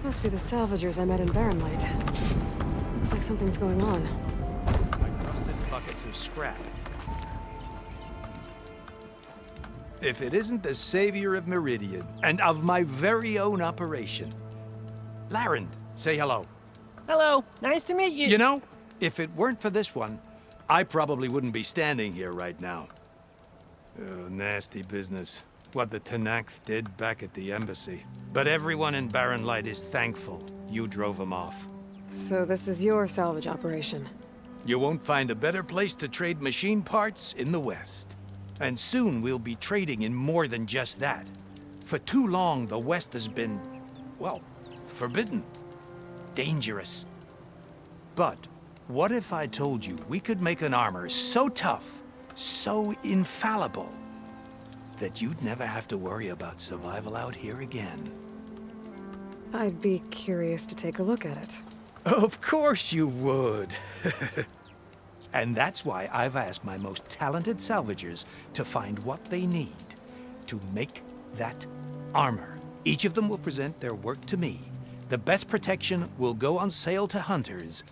Those must be the salvagers I met in Barren Light. Looks like something's going on. It's like rusted buckets of scrap. If it isn't the savior of Meridian, and of my very own operation. Larend, say hello. Hello, nice to meet you. You know, if it weren't for this one, I probably wouldn't be standing here right now. Oh, nasty business. What the Tenakth did back at the embassy. But everyone in Barren Light is thankful you drove them off. So this is your salvage operation? You won't find a better place to trade machine parts in the West. And soon we'll be trading in more than just that. For too long, the West has been, well, forbidden. Dangerous. But what if I told you we could make an armor so tough, so infallible, that you'd never have to worry about survival out here again? I'd be curious to take a look at it. Of course you would. And that's why I've asked my most talented salvagers to find what they need to make that armor. Each of them will present their work to me. The best protection will go on sale to hunters,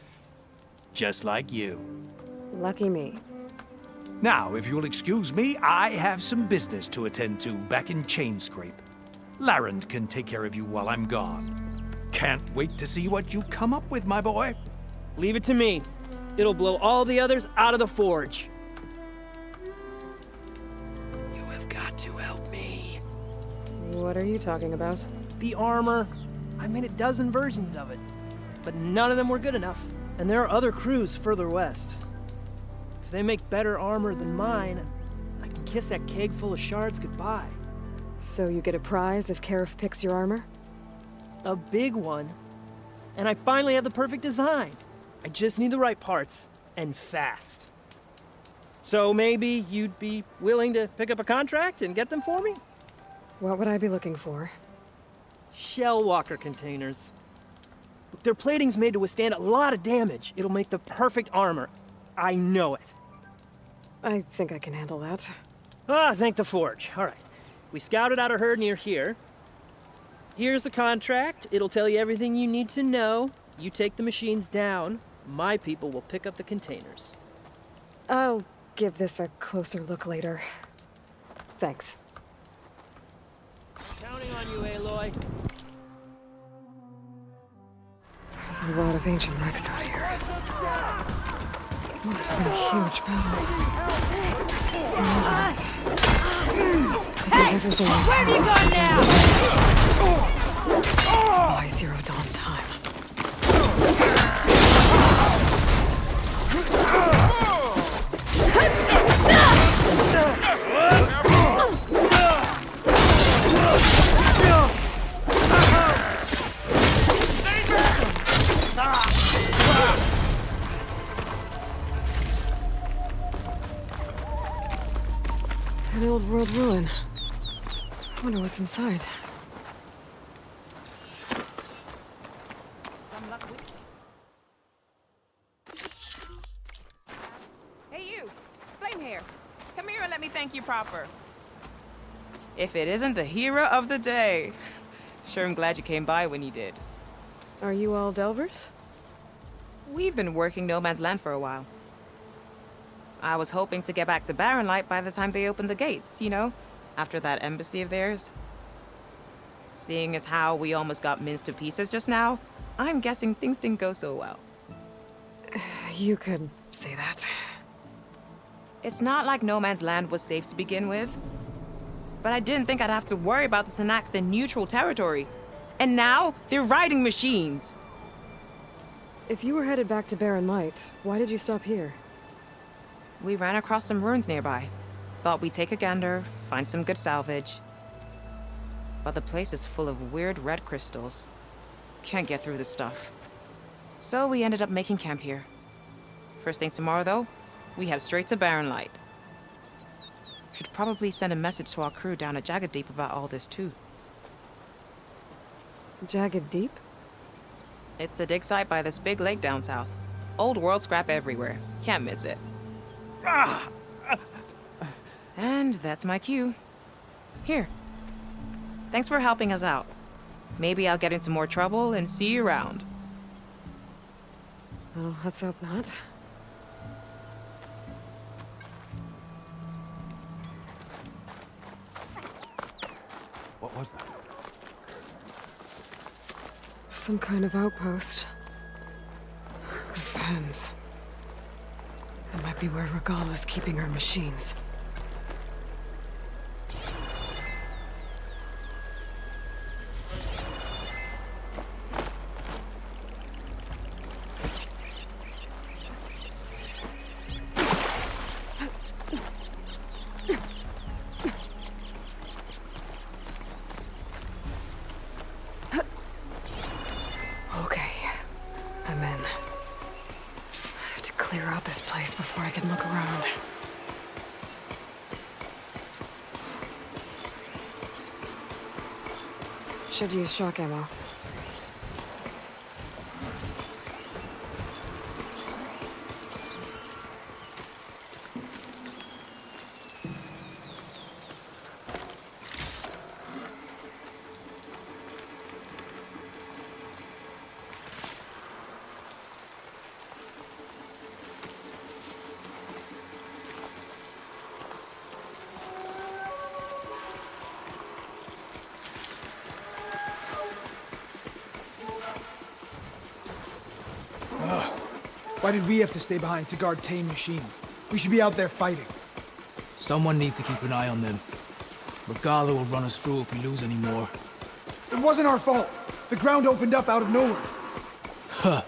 just like you. Lucky me. Now, if you'll excuse me, I have some business to attend to back in Chainscrape. Larend can take care of you while I'm gone. Can't wait to see what you come up with, my boy. Leave it to me. It'll blow all the others out of the forge. You have got to help me. What are you talking about? The armor. I made a dozen versions of it, but none of them were good enough. And there are other crews further west. If they make better armor than mine, I can kiss that keg full of shards goodbye. So you get a prize if Karif picks your armor? A big one. And I finally have the perfect design. I just need the right parts, and fast. So maybe you'd be willing to pick up a contract and get them for me? What would I be looking for? Shell walker containers. Their plating's made to withstand a lot of damage. It'll make the perfect armor. I know it. I think I can handle that. Ah, thank the forge. All right. We scouted out a herd near here. Here's the contract. It'll tell you everything you need to know. You take the machines down. My people will pick up the containers. I'll give this a closer look later. Thanks. Counting on you, Aloy. There's a lot of ancient wrecks out here. Must have been a huge battle. Hey! Where have you gone now? Why Zero Dawn time? An old world ruin. I wonder what's inside. Hey you, Flame Hair. Come here and let me thank you proper. If it isn't the hero of the day. Sure am glad you came by when you did. Are you all Delvers? We've been working No Man's Land for a while. I was hoping to get back to Barren Light by the time they opened the gates, you know? After that embassy of theirs. Seeing as how we almost got minced to pieces just now, I'm guessing things didn't go so well. You could say that. It's not like No Man's Land was safe to begin with. But I didn't think I'd have to worry about the Tenakth in neutral territory. And now, they're riding machines. If you were headed back to Barren Light, why did you stop here? We ran across some ruins nearby. Thought we'd take a gander, find some good salvage. But the place is full of weird red crystals. Can't get through the stuff. So we ended up making camp here. First thing tomorrow, though, we head straight to Barren Light. Should probably send a message to our crew down at Jagged Deep about all this, too. Jagged Deep? It's a dig site by this big lake down south. Old world scrap everywhere. Can't miss it. And that's my cue. Here. Thanks for helping us out. Maybe I'll get into more trouble and see you around. Well, let's hope not. What was that? Some kind of outpost. With pens. It might be where Regala's keeping her machines. Okay, I'm in. I have to clear out this place before I can look around. Should use shock ammo. Why did we have to stay behind to guard tame machines? We should be out there fighting. Someone needs to keep an eye on them. Regala will run us through if we lose any more. It wasn't our fault. The ground opened up out of nowhere. Huh.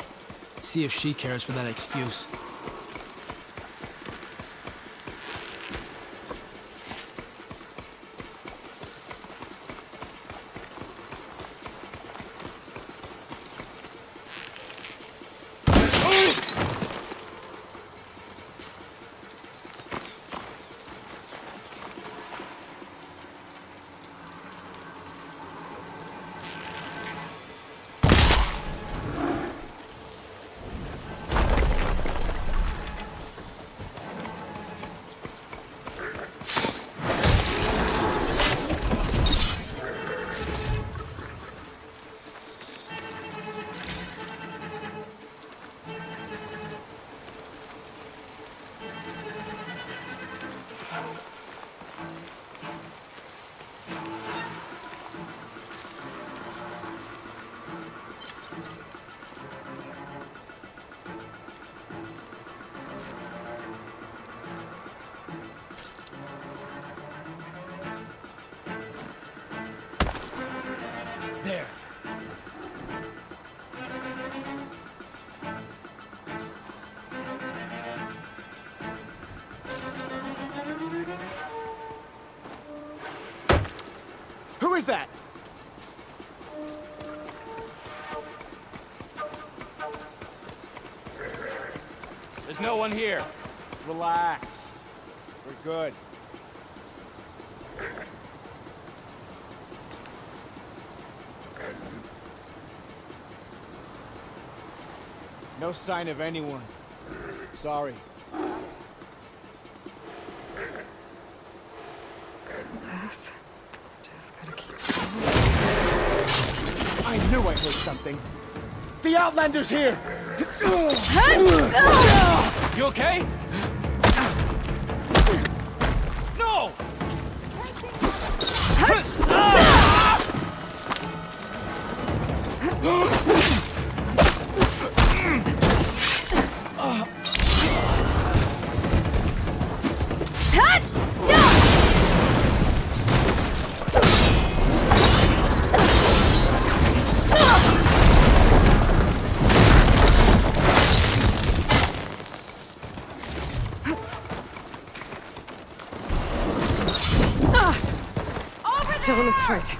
See if she cares for that excuse. There. Who is that? There's no one here. Relax. We're good. No sign of anyone. Sorry. This. Just gotta keep I knew I heard something. The Outlander's here! You okay? No! still in this fight.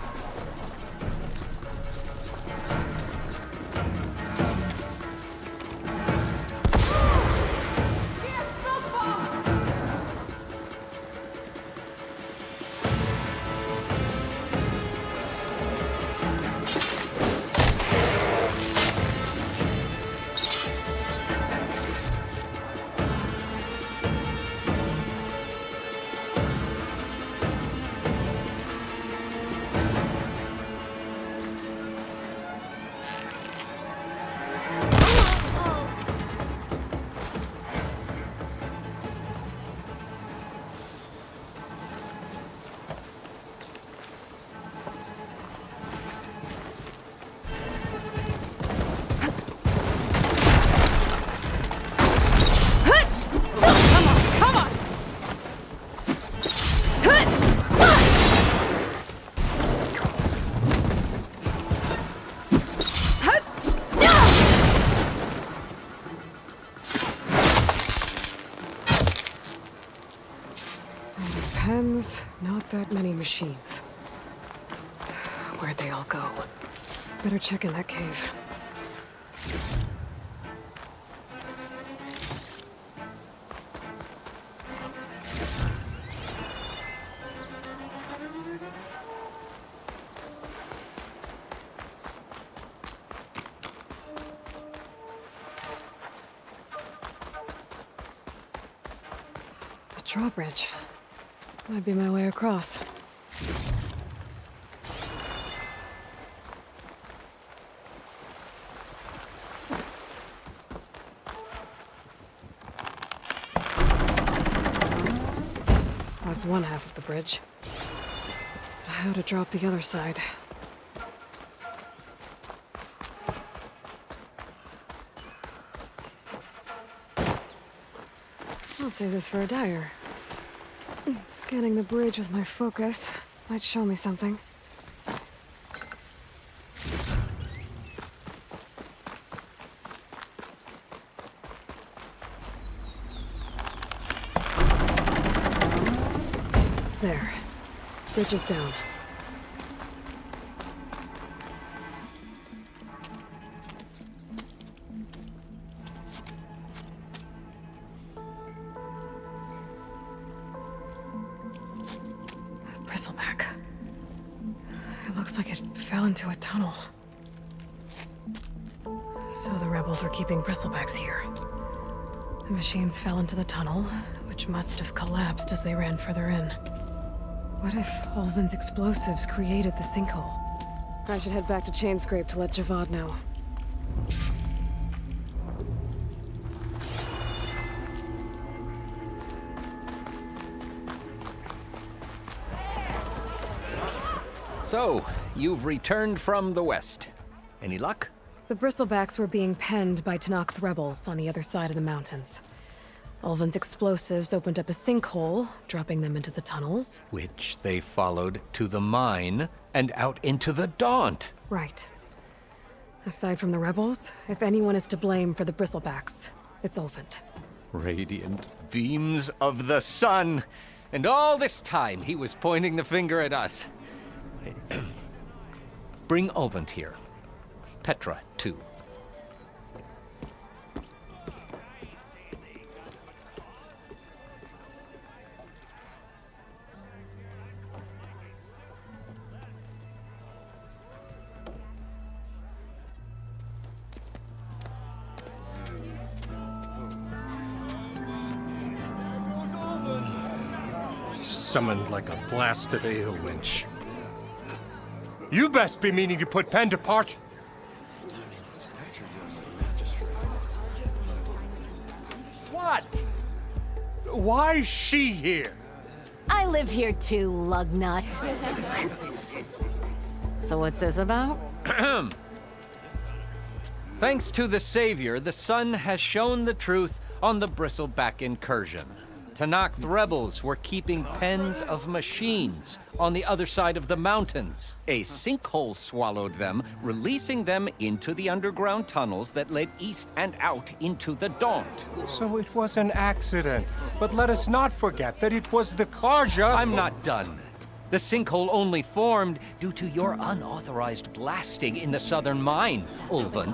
machines, not that many machines. Where'd they all go? Better check in that cave. The drawbridge. Might be my way across. That's one half of the bridge. But how to drop the other side? I'll save this for a dyer. Scanning the bridge with my focus might show me something. There. Bridge is down. Bristleback. It looks like it fell into a tunnel. So the rebels were keeping bristlebacks here. The machines fell into the tunnel, which must have collapsed as they ran further in. What if Ulvin's explosives created the sinkhole? I should head back to Chainscrape to let Javad know. So, you've returned from the west. Any luck? The bristlebacks were being penned by Tanakh rebels on the other side of the mountains. Ulvin's explosives opened up a sinkhole, dropping them into the tunnels. Which they followed to the mine and out into the Daunt. Right. Aside from the rebels, if anyone is to blame for the bristlebacks, it's Ulvin. Radiant beams of the sun. And all this time he was pointing the finger at us. Bring Ulvin here. Petra, too. Summoned like a blasted ale winch. You best be meaning to put pen to parch. What? Why's she here? I live here too, lugnut. So what's this about? Thanks to the Savior, the sun has shown the truth on the Bristleback incursion. Tanakh rebels were keeping pens of machines on the other side of the mountains. A sinkhole swallowed them, releasing them into the underground tunnels that led east and out into the Daunt. So it was an accident. But let us not forget that it was the Karja. I'm not done. The sinkhole only formed due to your unauthorized blasting in the southern mine, Ulvin.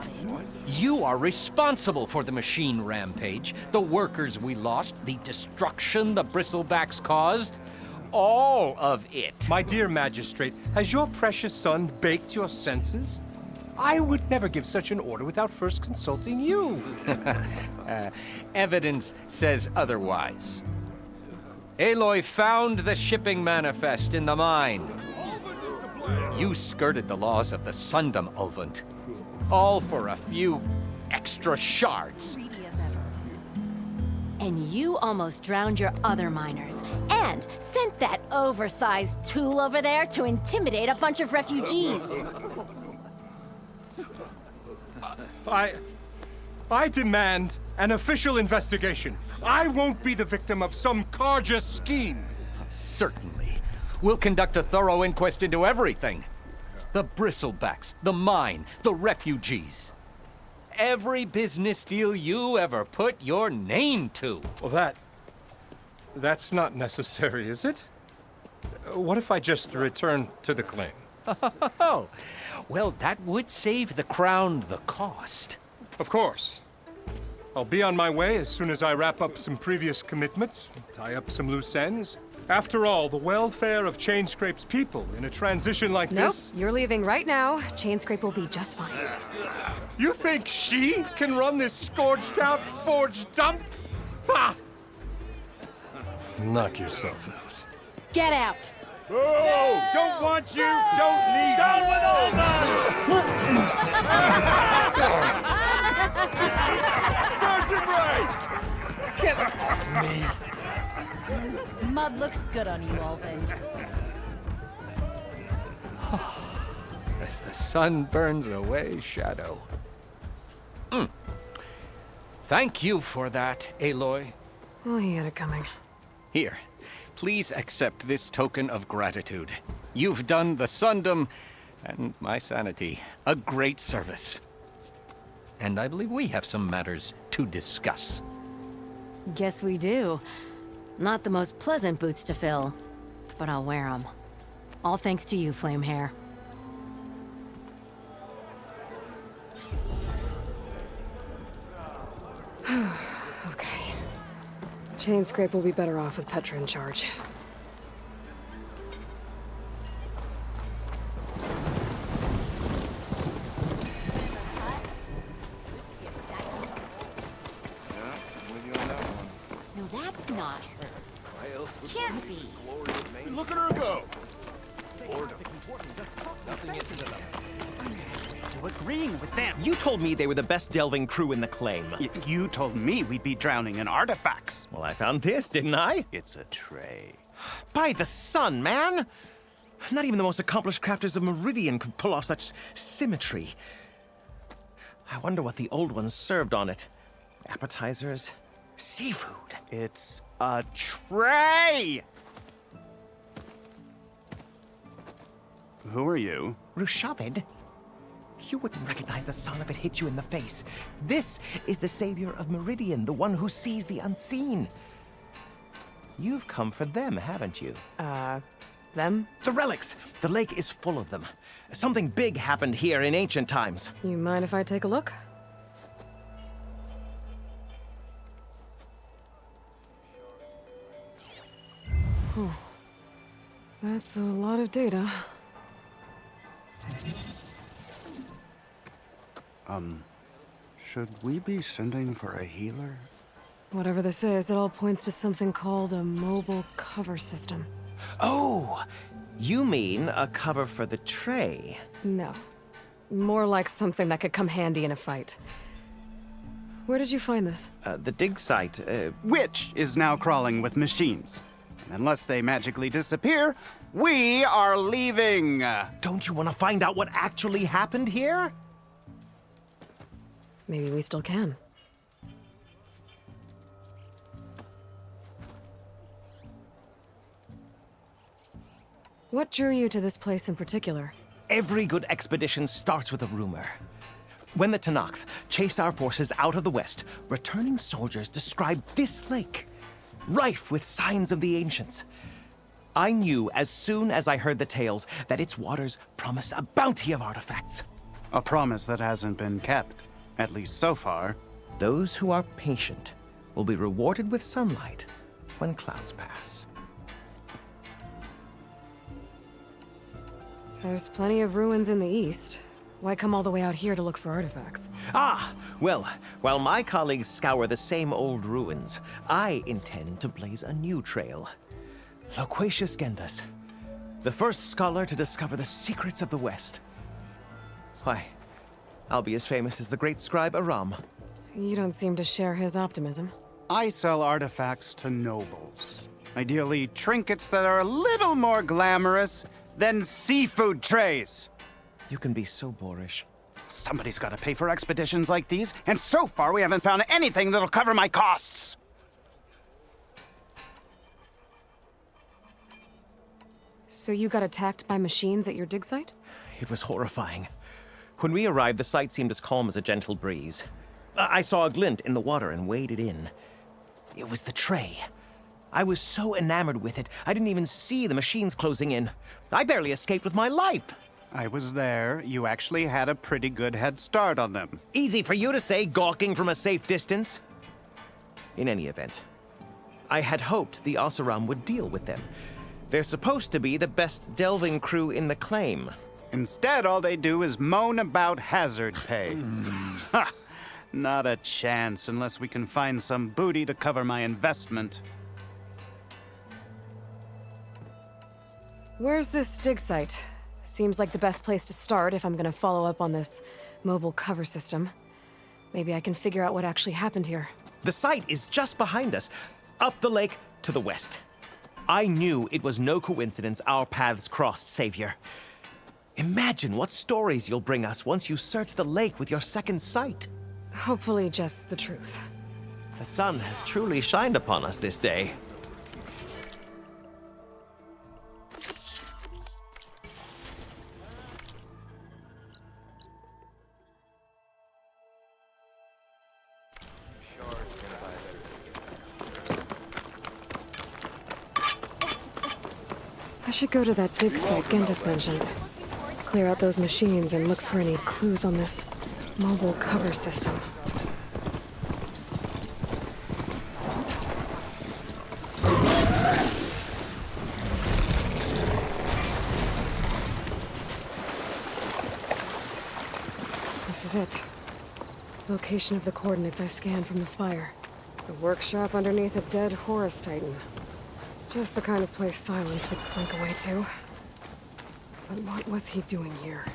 You are responsible for the machine rampage, the workers we lost, the destruction the bristlebacks caused. All of it. My dear magistrate, has your precious son baked your senses? I would never give such an order without first consulting you. Evidence says otherwise. Aloy found the shipping manifest in the mine. You skirted the laws of the Sundom, Ulvin. All for a few extra shards. And you almost drowned your other miners. And sent that oversized tool over there to intimidate a bunch of refugees. I demand an official investigation. I won't be the victim of some Karja scheme. Certainly. We'll conduct a thorough inquest into everything. The bristlebacks, the mine, the refugees. Every business deal you ever put your name to. Well, that's not necessary, is it? What if I just return to the claim? Oh, well, that would save the crown the cost. Of course. I'll be on my way as soon as I wrap up some previous commitments, tie up some loose ends. After all, the welfare of Chainscrape's people in a transition like Nope, this... you're leaving right now. Chainscrape will be just fine. You think she can run this scorched-out forged dump? Ha! Knock yourself out. Get out! Oh, don't want you, don't need you. Down with all Get off me! Mud looks good on you, Olvind. As the sun burns away shadow. Thank you for that, Aloy. Well, he had it coming. Here, please accept this token of gratitude. You've done the Sundom and my sanity a great service. And I believe we have some matters to discuss. Guess we do. Not the most pleasant boots to fill, but I'll wear them. All thanks to you, Flamehair. Okay. Chainscrape will be better off with Petra in charge. No, that's not her. Can't be. Look at her go. Agreeing with them. You told me they were the best delving crew in the claim. You told me we'd be drowning in artifacts. Well, I found this, didn't I? It's a tray. By the sun, man! Not even the most accomplished crafters of Meridian could pull off such symmetry. I wonder what the old ones served on it. Appetizers, seafood. It's a tray! Who are you? Rushavid? You wouldn't recognize the sun if it hit you in the face. This is the savior of Meridian, the one who sees the unseen. You've come for them, haven't you? Them? The relics! The lake is full of them. Something big happened here in ancient times. You mind if I take a look? Whew. That's a lot of data. Should we be sending for a healer? Whatever this is, it all points to something called a mobile cover system. Oh! You mean a cover for the tray? No. More like something that could come handy in a fight. Where did you find this? The dig site, Which is now crawling with machines. And unless they magically disappear, we are leaving! Don't you want to find out what actually happened here? Maybe we still can. What drew you to this place in particular? Every good expedition starts with a rumor. When the Tenakth chased our forces out of the west, returning soldiers described this lake, rife with signs of the ancients. I knew as soon as I heard the tales that its waters promised a bounty of artifacts. A promise that hasn't been kept, at least so far. Those who are patient will be rewarded with sunlight when clouds pass. There's plenty of ruins in the east. Why come all the way out here to look for artifacts? Ah, well, while my colleagues scour the same old ruins, I intend to blaze a new trail. Loquacious Gendas, the first scholar to discover the secrets of the West. Why, I'll be as famous as the great scribe Aram. You don't seem to share his optimism. I sell artifacts to nobles. Ideally, trinkets that are a little more glamorous than seafood trays. You can be so boorish. Somebody's got to pay for expeditions like these, and so far we haven't found anything that'll cover my costs. So you got attacked by machines at your dig site? It was horrifying. When we arrived, the sight seemed as calm as a gentle breeze. I saw a glint in the water and waded in. It was the tray. I was so enamored with it, I didn't even see the machines closing in. I barely escaped with my life. I was there. You actually had a pretty good head start on them. Easy for you to say, gawking from a safe distance. In any event, I had hoped the Oseram would deal with them. They're supposed to be the best delving crew in the claim. Instead, all they do is moan about hazard pay. Ha! Not a chance unless we can find some booty to cover my investment. Where's this dig site? Seems like the best place to start if I'm gonna follow up on this mobile cover system. Maybe I can figure out what actually happened here. The site is just behind us, up the lake to the west. I knew it was no coincidence our paths crossed, Savior. Imagine what stories you'll bring us once you search the lake with your second sight. Hopefully just the truth. The sun has truly shined upon us this day. I should go to that dig site Gendis mentioned. Clear out those machines and look for any clues on this mobile cover system. This is it. Location of the coordinates I scanned from the spire. The workshop underneath a dead Horus Titan. Just the kind of place Silence would slink away to. But what was he doing here?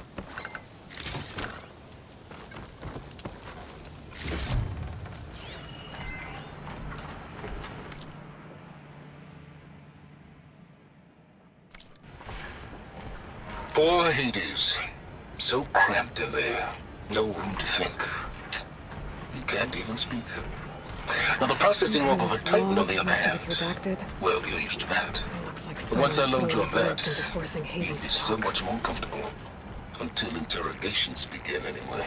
Poor Hades. So cramped in there. No room to think. You can't even speak. Now the processing log of a Titan, on the other hand, well, you're used to that. Looks like But once I load you on that, forcing you'll be Hades to so talk. much more comfortable. Until interrogations begin, anyway.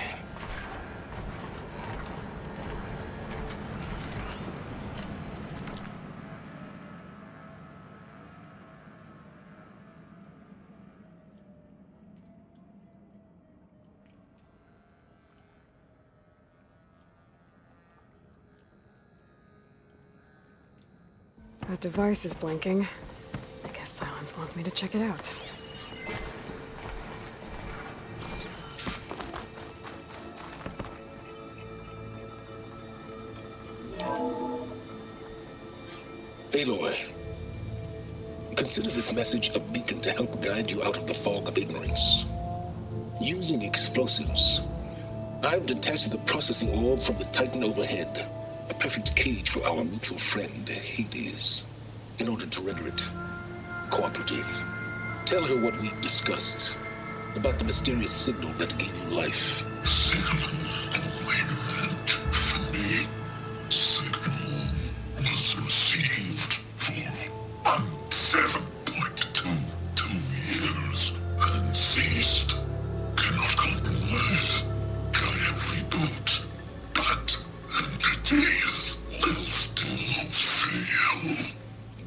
That device is blinking. I guess Silence wants me to check it out. Aloy, consider this message a beacon to help guide you out of the fog of ignorance. Using explosives, I've detached the processing orb from the Titan overhead, a perfect cage for our mutual friend, Hades, in order to render it cooperative. Tell her what we discussed about the mysterious signal that gave you life.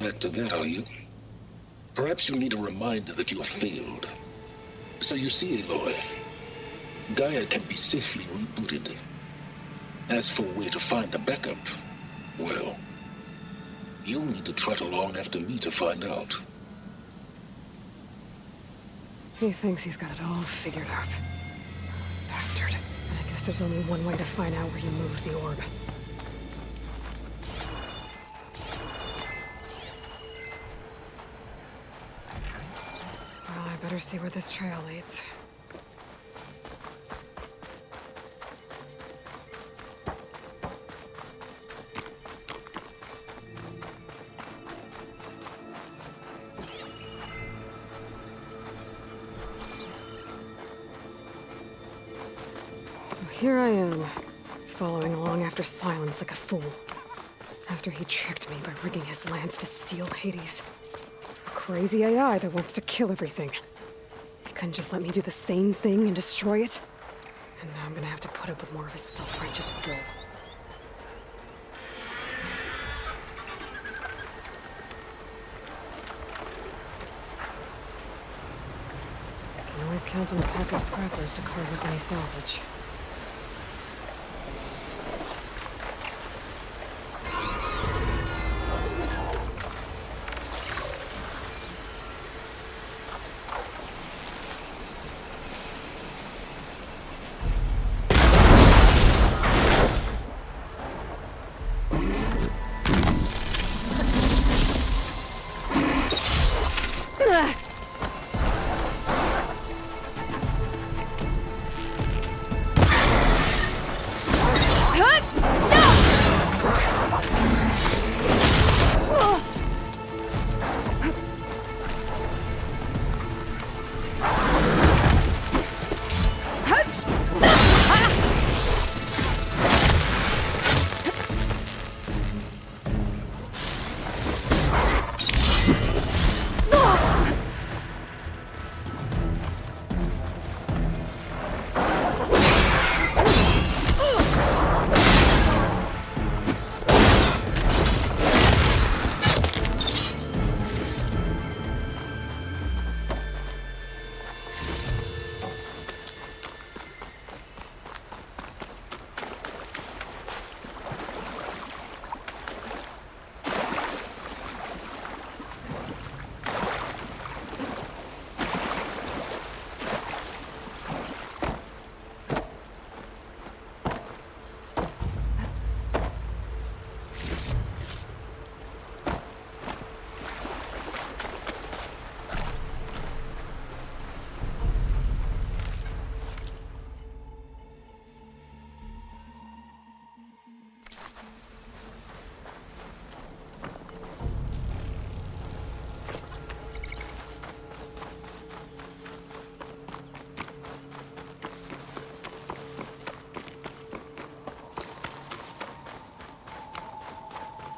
Back to that, are you? Perhaps you need a reminder that you have failed. So you see, Aloy, Gaia can be safely rebooted. As for where to find a backup, well, you'll need to trot along after me to find out. He thinks he's got it all figured out. Bastard. I guess there's only one way to find out where you moved the orb. Well, I better see where this trail leads. So here I am, following along after Silence like a fool. After he tricked me by rigging his lance to steal Hades. A crazy AI that wants to kill everything. He couldn't just let me do the same thing and destroy it? And now I'm gonna have to put up with more of his self-righteous bull. can always count on a pack of scrappers to carve up any salvage.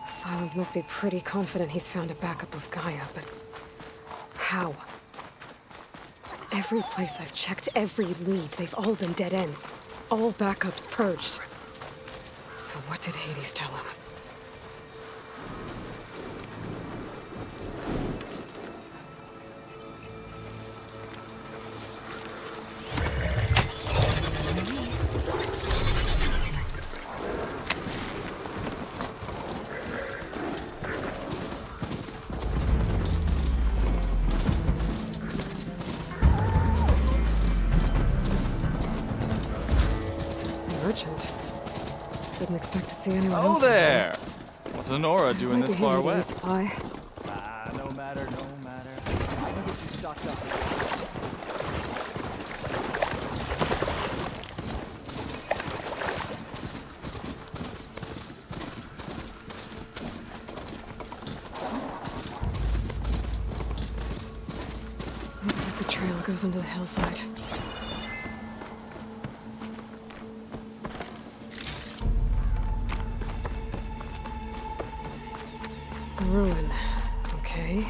Silence must be pretty confident he's found a backup of Gaia, but how? Every place I've checked, every lead, they've all been dead ends. All backups purged. So what did Hades tell him? Didn't expect to see anyone else. Oh there! What's Honora doing this far west? Supply. No matter. I can get you stocked up. Looks like the trail goes into the hillside. Ruin. Okay.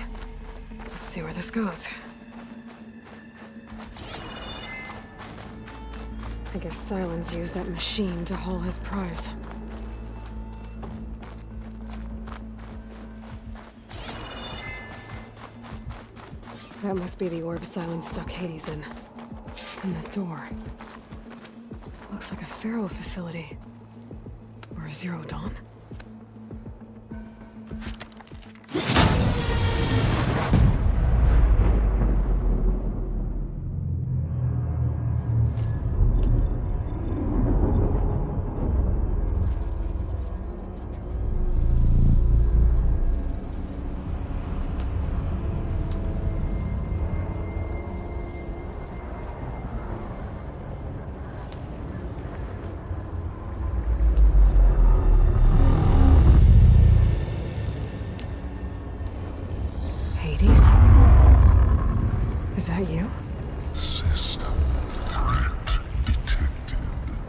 Let's see where this goes. I guess Silence used that machine to haul his prize. That must be the orb Silence stuck Hades in. And that door. Looks like a Pharaoh facility. Or a Zero Dawn. Is that you? System threat detected.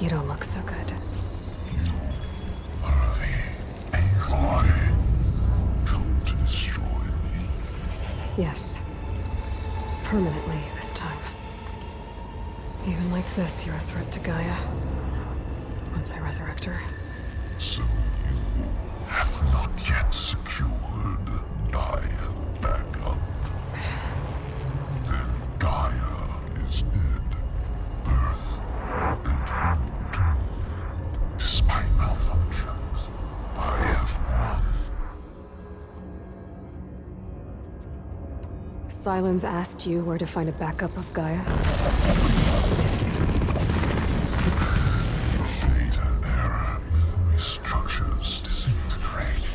You don't look so good. You are the Aloy. Come to destroy me? Yes. Permanently this time. Even like this, you're a threat to Gaia. Once I resurrect her. So you have not yet secured Gaia backup. Silence asked you where to find a backup of Gaia? Data error. Memory structures disintegrated.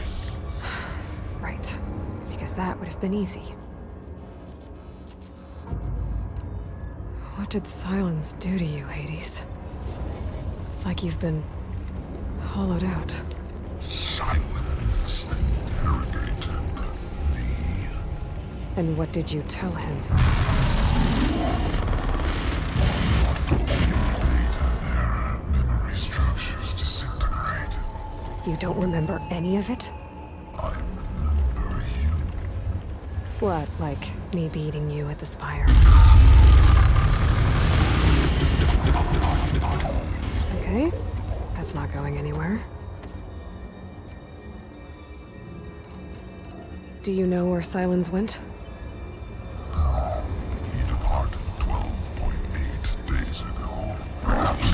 Right. Because that would have been easy. What did Silence do to you, Hades? It's like you've been hollowed out. Silence interrogated me. And what did you tell him? Data error. Memory structures disintegrated. You don't remember any of it? I remember you. What, like me beating you at the Spire? Okay, that's not going anywhere. Do you know where Silence went? No. He departed 12.8 days ago. Perhaps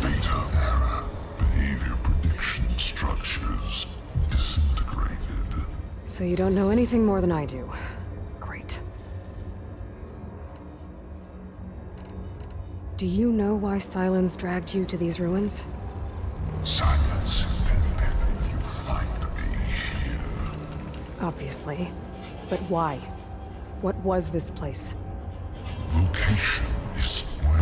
Data error. Behavior prediction structures disintegrated. So you don't know anything more than I do. Great. Do you know why Silence dragged you to these ruins? Silence intended you find me here. Obviously. But why? What was this place? Location is where.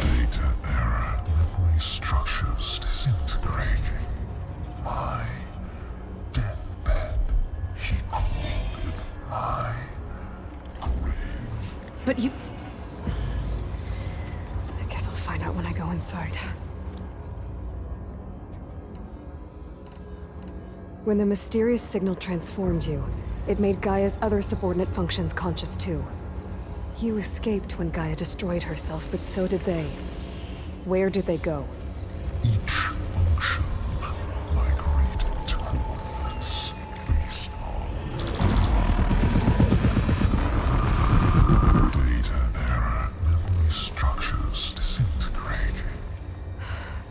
Data error. Memory structures disintegrating. My deathbed. He called it my grave. But you... I guess I'll find out when I go inside. When the mysterious signal transformed you, it made Gaia's other subordinate functions conscious too. You escaped when Gaia destroyed herself, but so did they. Where did they go? Each function migrated to coordinates based on data error. Memory structures disintegrating.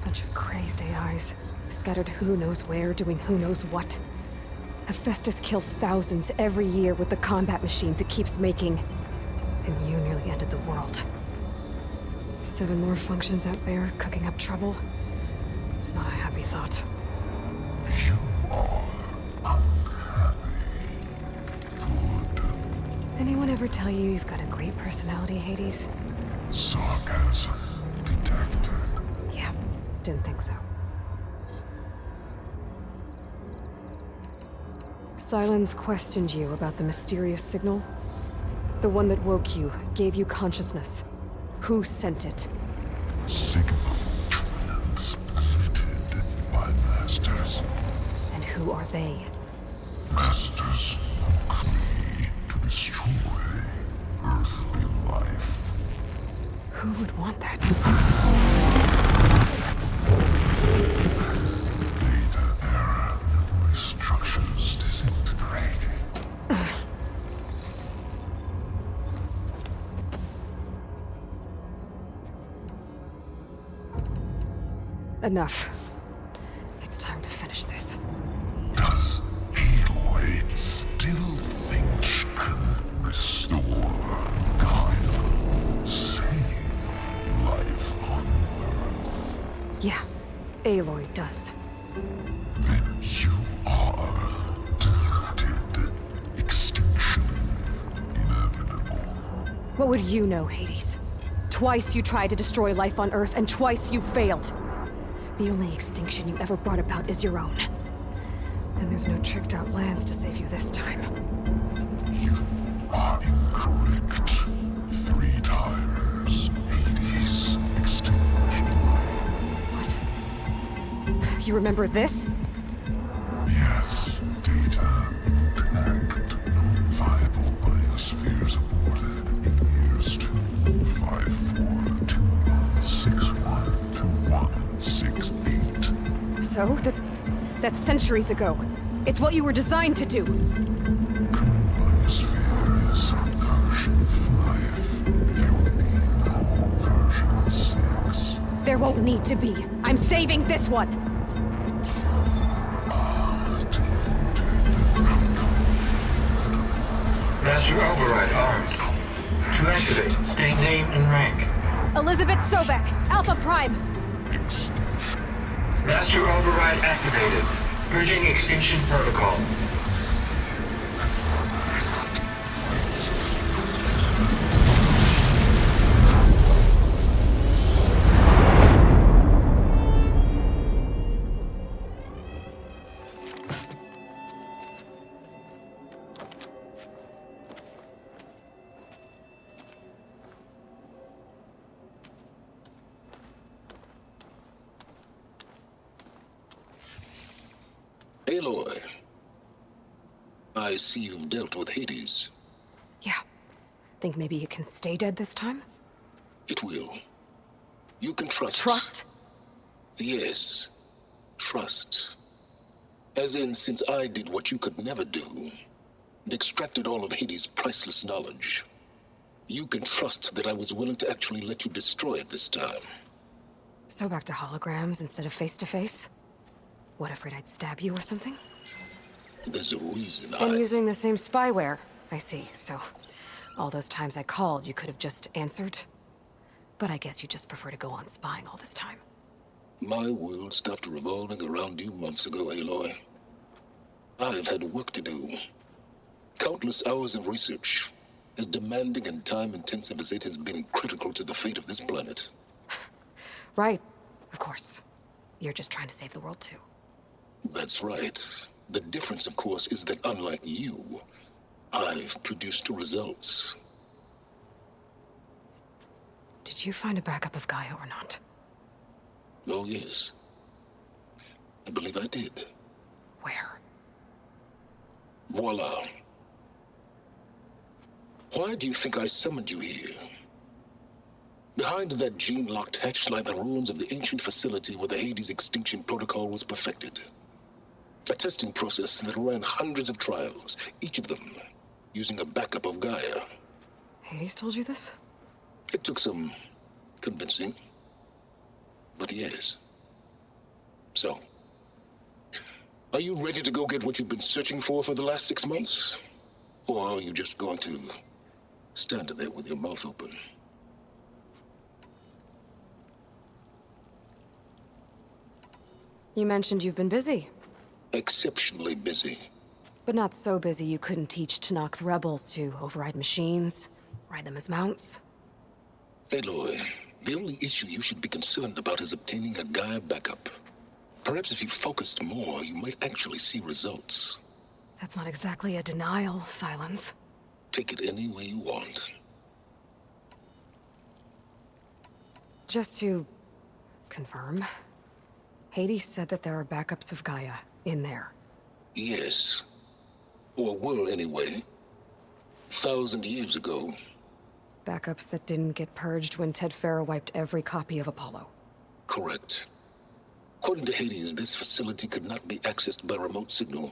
Bunch of crazed AIs, scattered who knows where, doing who knows what. Hephaestus kills thousands every year with the combat machines it keeps making. And you nearly ended the world. 7 more functions out there, cooking up trouble. It's not a happy thought. You are unhappy. Good. Anyone ever tell you you've got a great personality, Hades? Sarcasm detected. Yeah, didn't think so. Silence questioned you about the mysterious signal? The one that woke you, gave you consciousness. Who sent it? Signal transmitted by masters. And who are they? Masters hook me to destroy earthly life. Who would want that? Data error. Memory structures disintegrating. Enough. It's time to finish this. Does Aloy still think she can restore Gaia? Save life on Earth? Yeah, Aloy does. Then you are deluded. Extinction inevitable. What would you know, Hades? Twice you tried to destroy life on Earth, and twice you failed. The only extinction you ever brought about is your own. And there's no tricked-out lands to save you this time. You are incorrect. 3 times. Hades. Extinction. What? You remember this? Yes. Data intact. Non-viable biospheres aborted in years 25421612168. So? That's centuries ago. It's what you were designed to do. Current biosphere is version 5. There will be no version 6. There won't need to be. I'm saving this one. Master override armed. To activate, state name and rank. Elizabeth Sobek, Alpha Prime. Master override activated. Purging extinction protocol. Aloy, I see you've dealt with Hades. Yeah. Think maybe you can stay dead this time? It will. You can trust. Trust? Yes. Trust. As in, since I did what you could never do, and extracted all of Hades' priceless knowledge, you can trust that I was willing to actually let you destroy it this time. So back to holograms instead of face-to-face? What, afraid I'd stab you or something? There's a reason And using the same spyware. I see, so all those times I called, you could have just answered? But I guess you just prefer to go on spying all this time. My world stopped revolving around you months ago, Aloy. I've had work to do. Countless hours of research, as demanding and time-intensive as it has been critical to the fate of this planet. Right, of course. You're just trying to save the world too. That's right. The difference, of course, is that unlike you, I've produced results. Did you find a backup of Gaia or not? Oh, yes. I believe I did. Where? Voila. Why do you think I summoned you here? Behind that gene-locked hatch lie the ruins of the ancient facility where the Hades extinction protocol was perfected. A testing process that ran hundreds of trials, each of them using a backup of Gaia. Hades told you this? It took some convincing, but yes. So, are you ready to go get what you've been searching for the last 6 months? Or are you just going to stand there with your mouth open? You mentioned you've been busy. Exceptionally busy. But not so busy you couldn't teach Tenakth the rebels to override machines, ride them as mounts. Aloy, the only issue you should be concerned about is obtaining a Gaia backup. Perhaps if you focused more, you might actually see results. That's not exactly a denial, Silence. Take it any way you want. Just to confirm, Hades said that there are backups of Gaia in there. Yes. Or were anyway. 1,000 years ago. Backups that didn't get purged when TForce wiped every copy of Apollo. Correct. According to Hades, this facility could not be accessed by remote signal.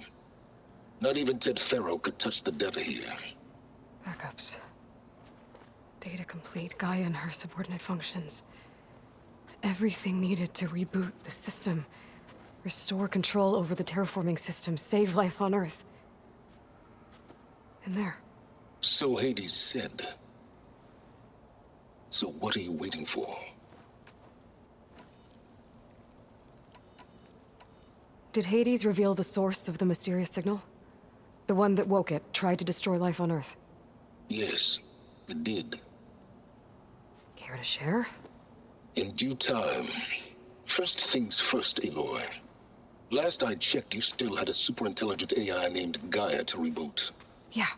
Not even TForce could touch the data here. Backups. Data complete, Gaia and her subordinate functions. Everything needed to reboot the system. Restore control over the terraforming system, save life on Earth. And there. So Hades said. So what are you waiting for? Did Hades reveal the source of the mysterious signal? The one that woke it, tried to destroy life on Earth? Yes, it did. Care to share? In due time. First things first, Aloy. Last I checked, you still had a superintelligent AI named Gaia to reboot. Yeah.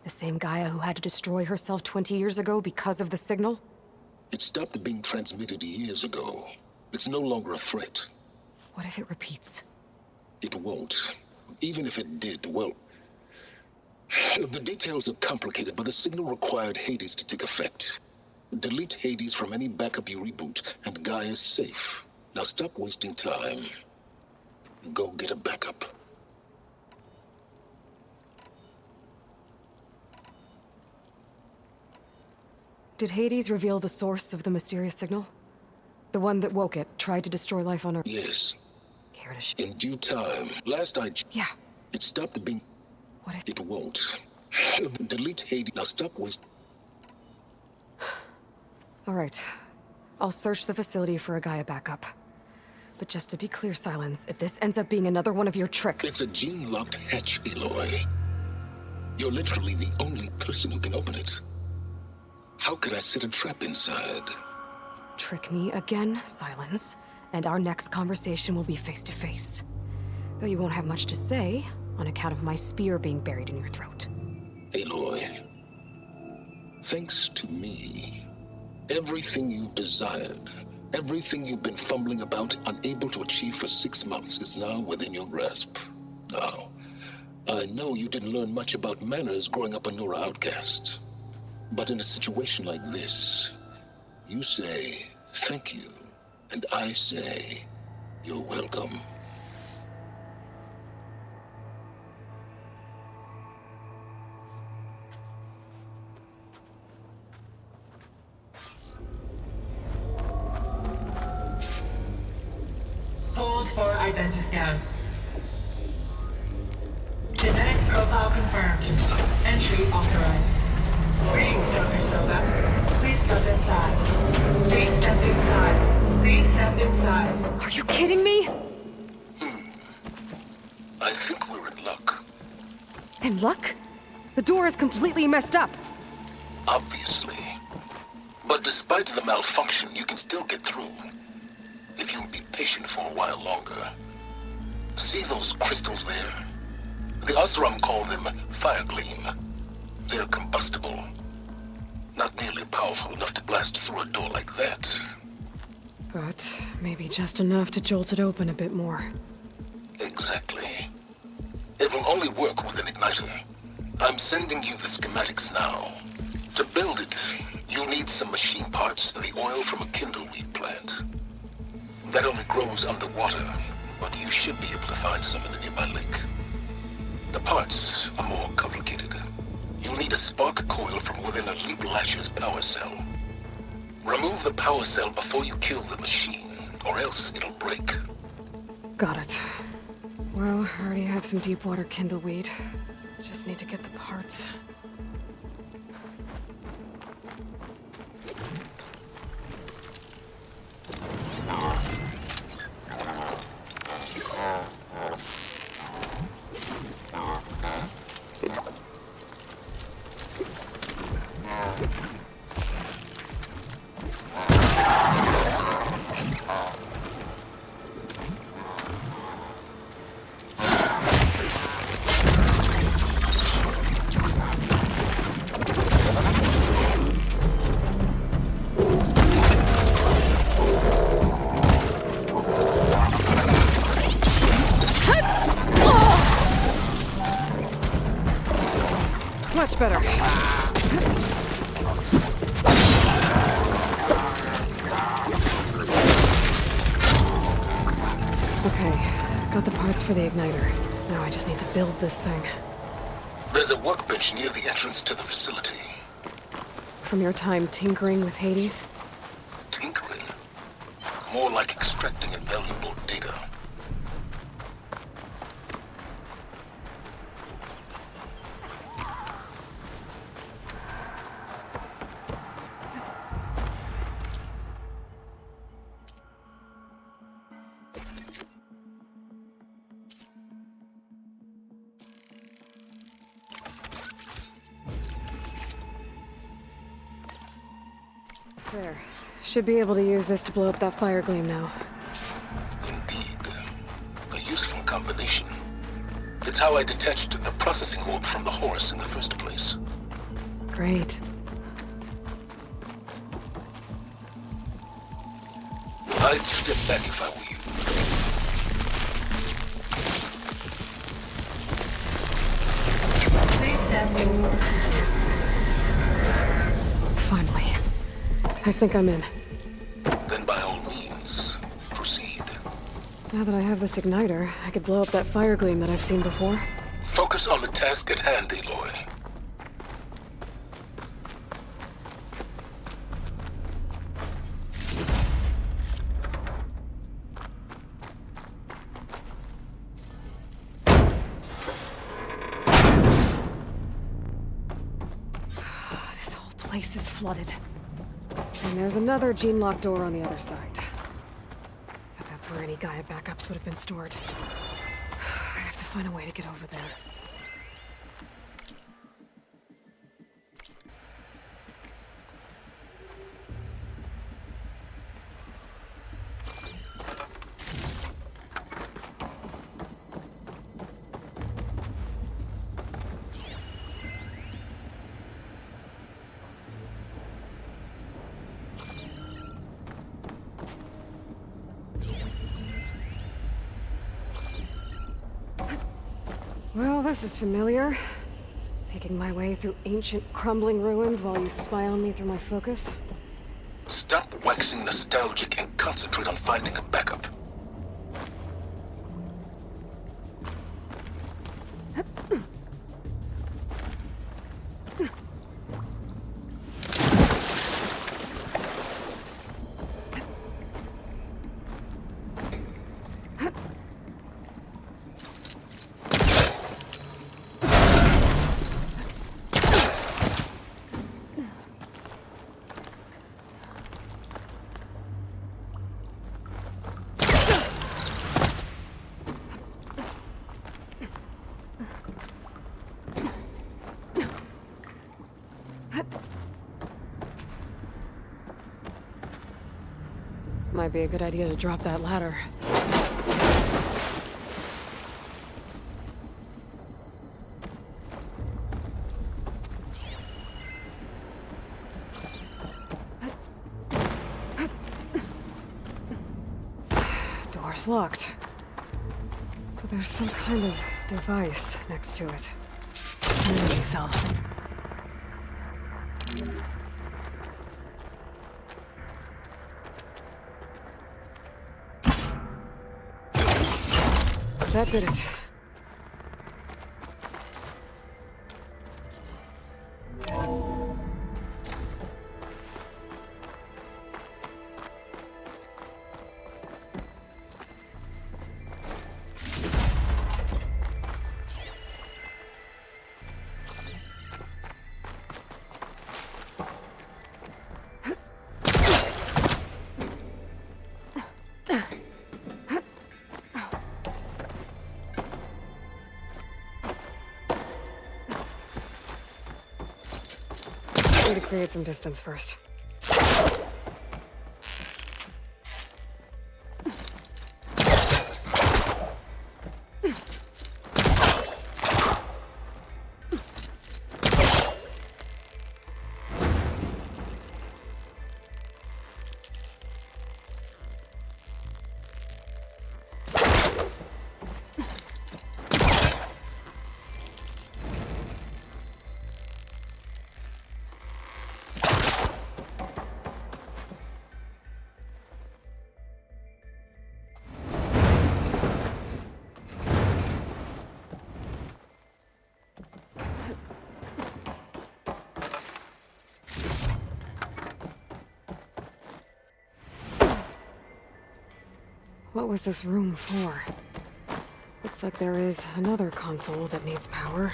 The same Gaia who had to destroy herself 20 years ago because of the signal? It stopped being transmitted years ago. It's no longer a threat. What if it repeats? It won't. Even if it did, well... The details are complicated, but the signal required Hades to take effect. Delete Hades from any backup you reboot, and Gaia's safe. Now stop wasting time. Go get a backup. Did Hades reveal the source of the mysterious signal? The one that woke it, tried to destroy life on Earth? Yes. Care to In due time. Last I... Yeah. It stopped being... What if... It won't. Delete Hades. Now stop wasting. All right. I'll search the facility for a Gaia backup. But just to be clear, Silence, if this ends up being another one of your tricks... It's a gene-locked hatch, Aloy. You're literally the only person who can open it. How could I set a trap inside? Trick me again, Silence, and our next conversation will be face-to-face. Though you won't have much to say, on account of my spear being buried in your throat. Aloy, thanks to me, everything you desired, everything you've been fumbling about, unable to achieve for 6 months, is now within your grasp. Now, I know you didn't learn much about manners growing up a Nora outcast. But in a situation like this, you say, thank you, and I say, you're welcome. Hold for identiscan. Genetic profile confirmed. Entry authorized. Greetings, Dr. Soba. Please step inside. Please step inside. Please step inside. Are you kidding me? I think we're in luck. In luck? The door is completely messed up. Obviously. But despite the malfunction, you can still get through. If you'll be patient for a while longer. See those crystals there? The Osram call them fire gleam. They're combustible. Not nearly powerful enough to blast through a door like that. But maybe just enough to jolt it open a bit more. Exactly. It will only work with an igniter. I'm sending you the schematics now. To build it, you'll need some machine parts and the oil from a kindleweed plant. That only grows underwater, but you should be able to find some in the nearby lake. The parts are more complicated. You'll need a spark coil from within a Leap Lasher's power cell. Remove the power cell before you kill the machine, or else it'll break. Got it. Well, I already have some deep water kindleweed. Just need to get the parts. Much better. Okay, got the parts for the igniter. Now I just need to build this thing. There's a workbench near the entrance to the facility. From your time tinkering with Hades? Tinkering? More like extracting invaluable data. There. Should be able to use this to blow up that fire gleam now. Indeed. A useful combination. It's how I detached the processing orb from the horse in the first place. Great. I'd step back if I were you. Please step inside. Finally. I think I'm in. Then by all means, proceed. Now that I have this igniter, I could blow up that fire gleam that I've seen before. Focus on the task at hand, Aloy. place is flooded. And there's another gene-locked door on the other side. But that's where any Gaia backups would have been stored. I have to find a way to get over there. Well, this is familiar. Picking my way through ancient, crumbling ruins while you spy on me through my focus. Stop waxing nostalgic and concentrate on finding a backup. Might be a good idea to drop that ladder. Door's locked. But there's some kind of device next to it. Energy cell. That did it. Need to create some distance first. What was this room for? Looks like there is another console that needs power.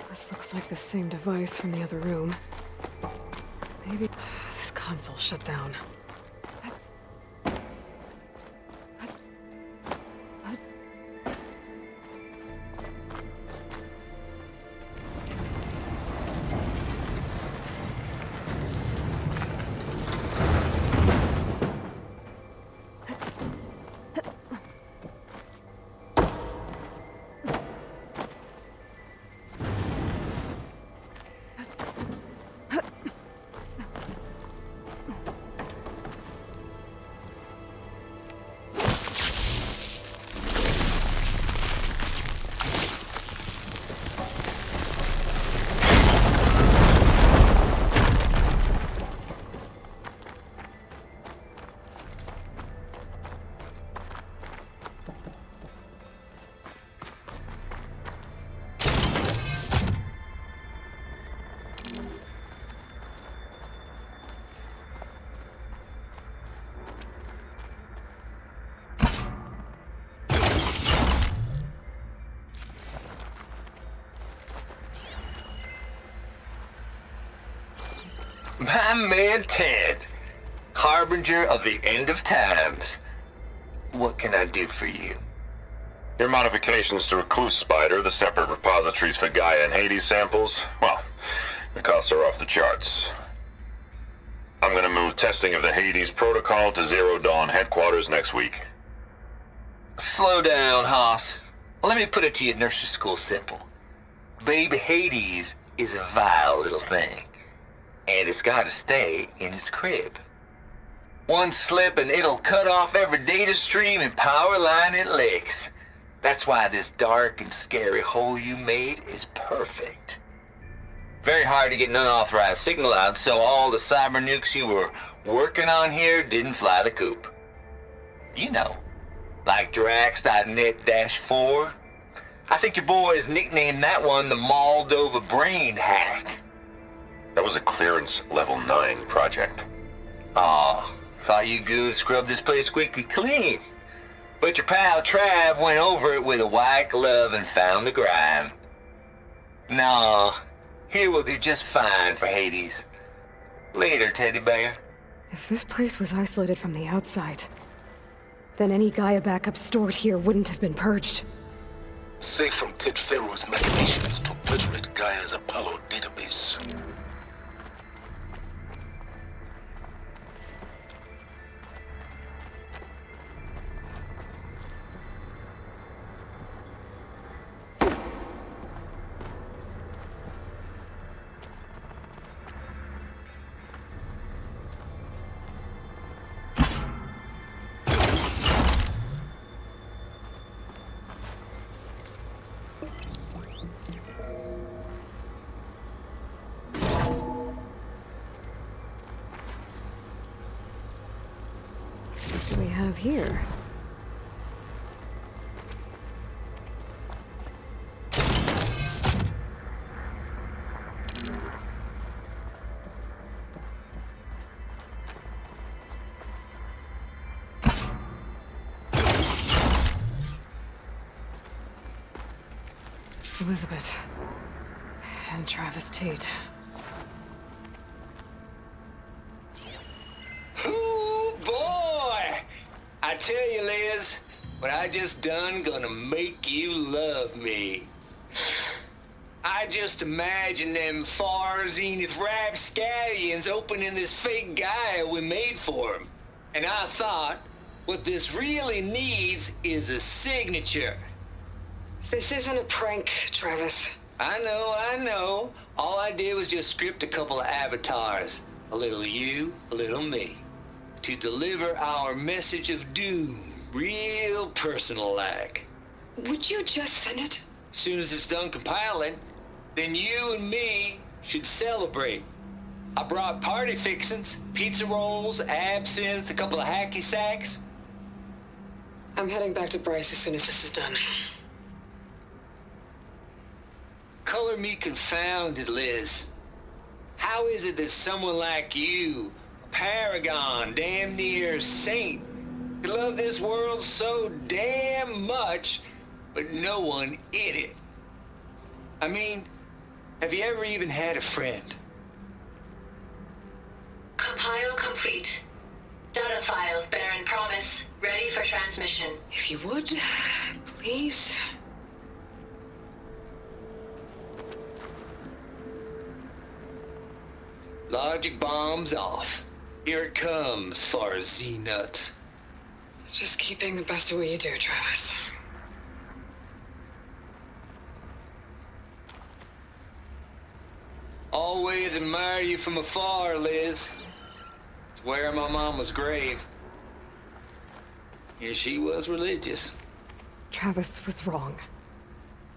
This looks like the same device from the other room. Maybe this console shut down. My man Ted, harbinger of the end of times. What can I do for you? Your modifications to Recluse Spider, the separate repositories for Gaia and Hades samples, well, the costs are off the charts. I'm gonna move testing of the Hades protocol to Zero Dawn headquarters next week. Slow down, Hoss. Let me put it to you nursery school simple. Baby Hades is a vile little thing, and it's gotta stay in its crib. One slip and it'll cut off every data stream and power line it licks. That's why this dark and scary hole you made is perfect. Very hard to get an unauthorized signal out, so all the cyber nukes you were working on here didn't fly the coop. You know, like Drax.net-4. I think your boys nicknamed that one the Moldova Brain Hack. That was a clearance level 9 project. Aw, thought you goons scrubbed this place squeaky clean. But your pal Trav went over it with a white glove and found the grime. No, here will do just fine for Hades. Later, teddy bear. If this place was isolated from the outside, then any Gaia backup stored here wouldn't have been purged. Safe from Ted Pharaoh's machinations to obliterate Gaia's Apollo database. What do we have here? Elizabeth and Travis Tate. Ooh, boy! I tell you, Liz, what I just done gonna make you love me. I just imagine them far zenith rapscallions opening this fake Gaia we made for them. And I thought, what this really needs is a signature. This isn't a prank, Travis. I know. All I did was just script a couple of avatars. A little you, a little me. To deliver our message of doom, real personal-like. Would you just send it? Soon as it's done compiling, then you and me should celebrate. I brought party fixins, pizza rolls, absinthe, a couple of hacky sacks. I'm heading back to Bryce as soon as this is done. Color me confounded, Liz. How is it that someone like you, a paragon, damn near saint, could love this world so damn much, but no one in it? I mean, have you ever even had a friend? Compile complete. Data file, Baron Promise, ready for transmission. If you would, please. Logic bombs off. Here it comes, far Z-nuts. Just keep being the best at what you do, Travis. Always admire you from afar, Liz. It's where my mama's grave. Yeah, she was religious. Travis was wrong.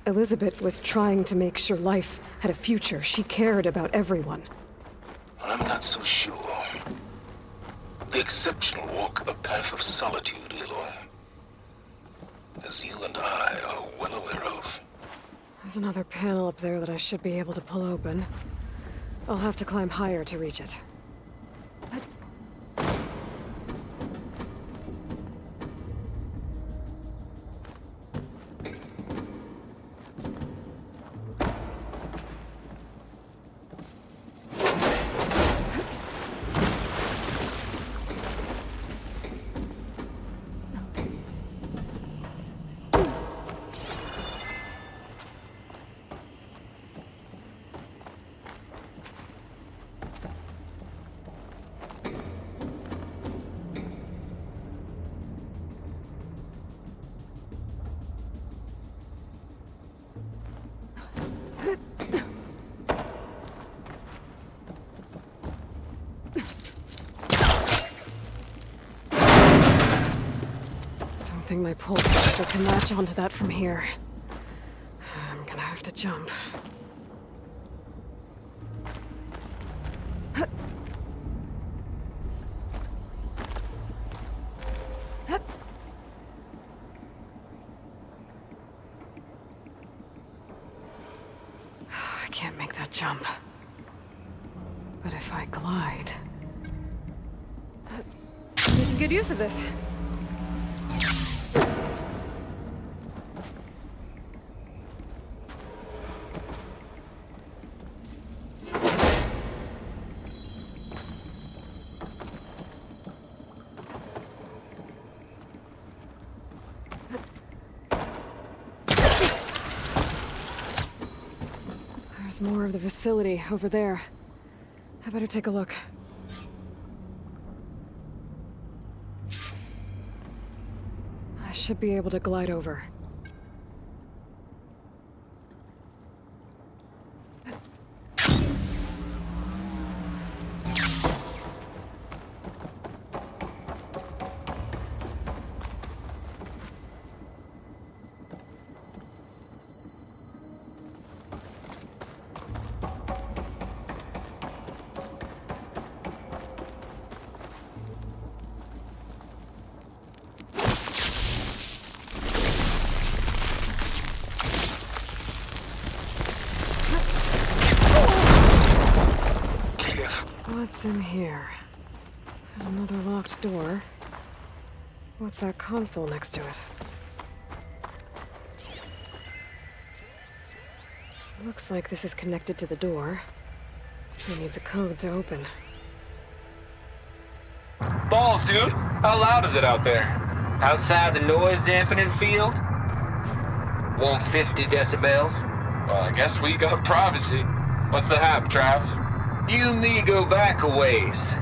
Elizabeth was trying to make sure life had a future. She cared about everyone. I'm not so sure. The exceptional walk a path of solitude, Aloy. As you and I are well aware of. There's another panel up there that I should be able to pull open. I'll have to climb higher to reach it. think my pull caster can latch onto that from here. I'm gonna have to jump. I can't make that jump. But if I glide... Making good use of this. There's more of the facility over there. I better take a look. I should be able to glide over. What's in here? There's another locked door. What's that console next to it? Looks like this is connected to the door. It needs a code to open. Balls, dude. How loud is it out there? Outside the noise dampening field? 150 decibels? Well, I guess we got privacy. What's the hap, Trav? You and me go back a ways.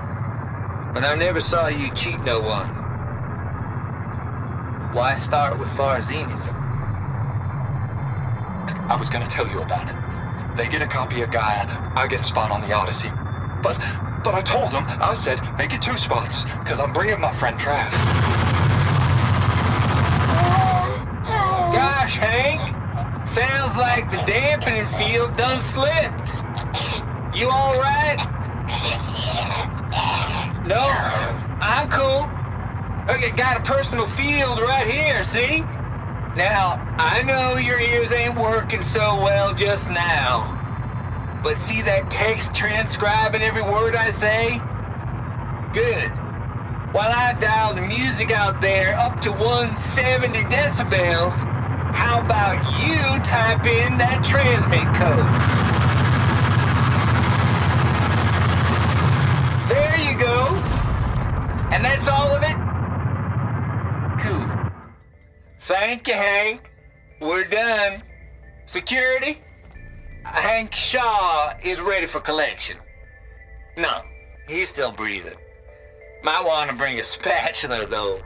But I never saw you cheat no one. Why start with Far Zenith? I was gonna tell you about it. They get a copy of Gaia, I get a spot on the Odyssey. But I told them, I said, make it 2 spots, because I'm bringing my friend Trav. Gosh, Hank. Sounds like the dampening field done slipped. You all right? No, I'm cool. Okay, got a personal field right here, see? Now, I know your ears ain't working so well just now. But see that text transcribing every word I say? Good. While I dial the music out there up to 170 decibels, how about you type in that transmit code? There you go. And that's all of it? Cool. Thank you, Hank. We're done. Security? Hank Shaw is ready for collection. No, he's still breathing. Might want to bring a spatula, though.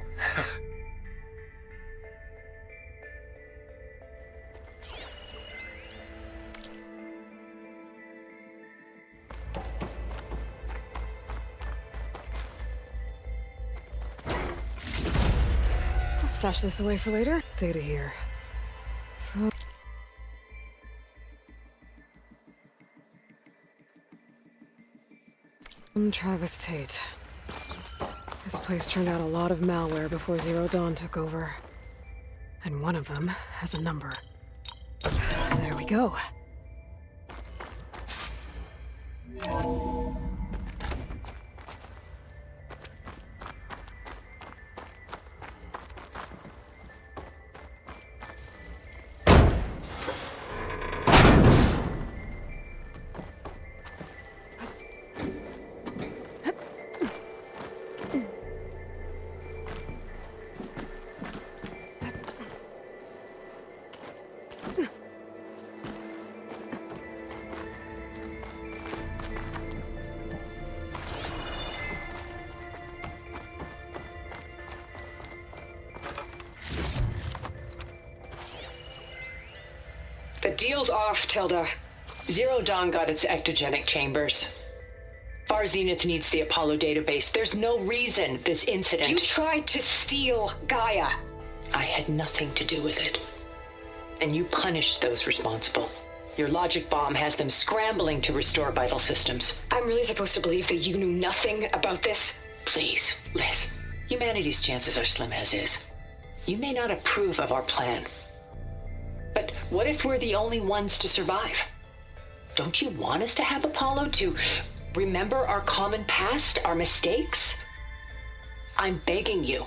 I'll stash this away for later. Data here. Travis Tate. This place turned out a lot of malware before Zero Dawn took over. And one of them has a number. There we go. The deal's off, Tilda. Zero Dawn got its ectogenic chambers. Far Zenith needs the Apollo database. There's no reason this incident... You tried to steal Gaia. I had nothing to do with it. And you punished those responsible. Your logic bomb has them scrambling to restore vital systems. I'm really supposed to believe that you knew nothing about this? Please, Liz. Humanity's chances are slim as is. You may not approve of our plan. But what if we're the only ones to survive? Don't you want us to have Apollo to remember our common past, our mistakes? I'm begging you.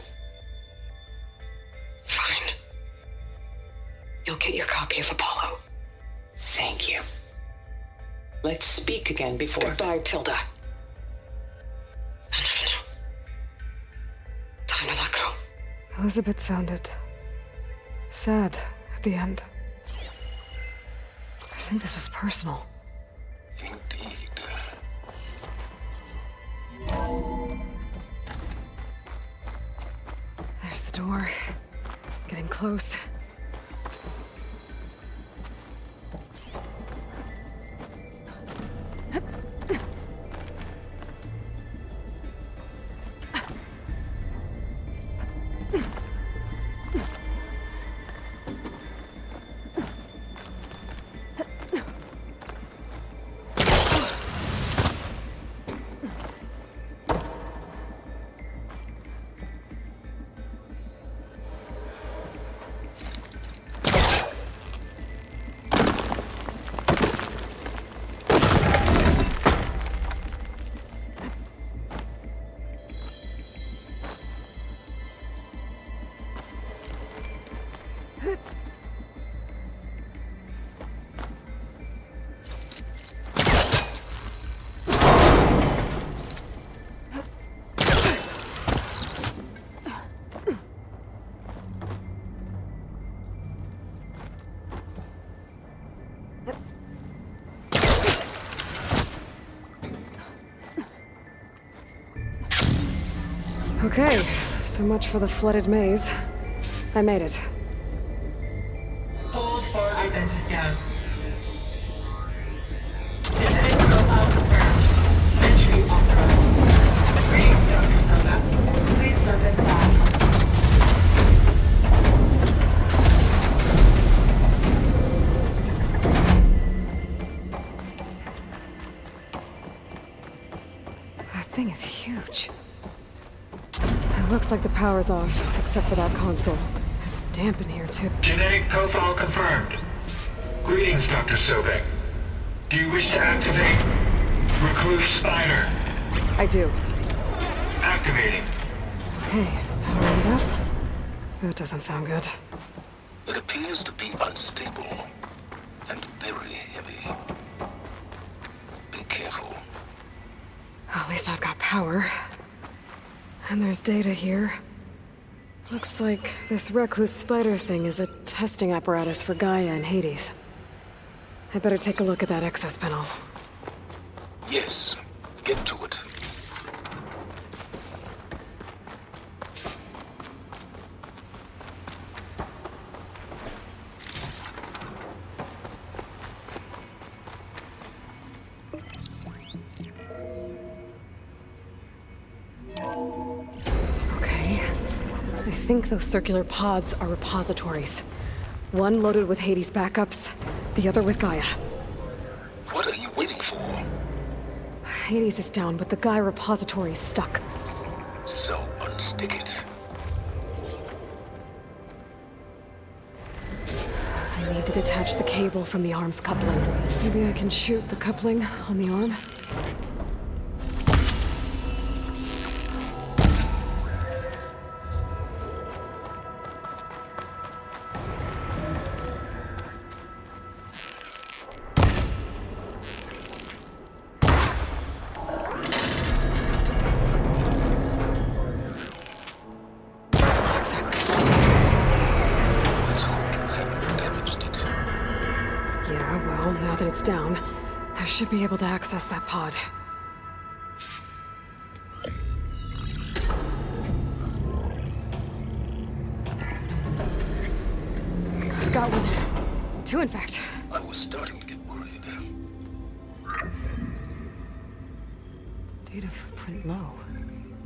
Fine. You'll get your copy of Apollo. Thank you. Let's speak again before... Goodbye, Tilda. Time to let go. Elizabeth sounded sad at the end. I think this was personal. Indeed. There's the door. Getting close. Okay, so much for the flooded maze. I made it. Hold for identiscan. Genetic profile confirmed. Entry authorized. Greetings, Dr. Soda. Please step inside. That thing is huge. It looks like the power's off, except for that console. It's damp in here, too. Genetic profile confirmed. Greetings, Dr. Sobek. Do you wish to activate Recluse Spider? I do. Activating. Okay, powering it up. That doesn't sound good. It appears to be unstable and very heavy. Be careful. At least I've got power. And there's data here. Looks like this Recluse Spider thing is a testing apparatus for Gaia and Hades. I better take a look at that access panel. Yes, get to it. I think those circular pods are repositories. One loaded with Hades backups, the other with Gaia. What are you waiting for? Hades is down, but the Gaia repository is stuck. So unstick it. I need to detach the cable from the arm's coupling. Maybe I can shoot the coupling on the arm? Down. I should be able to access that pod. I've got one. Two, in fact. I was starting to get worried. Data footprint low.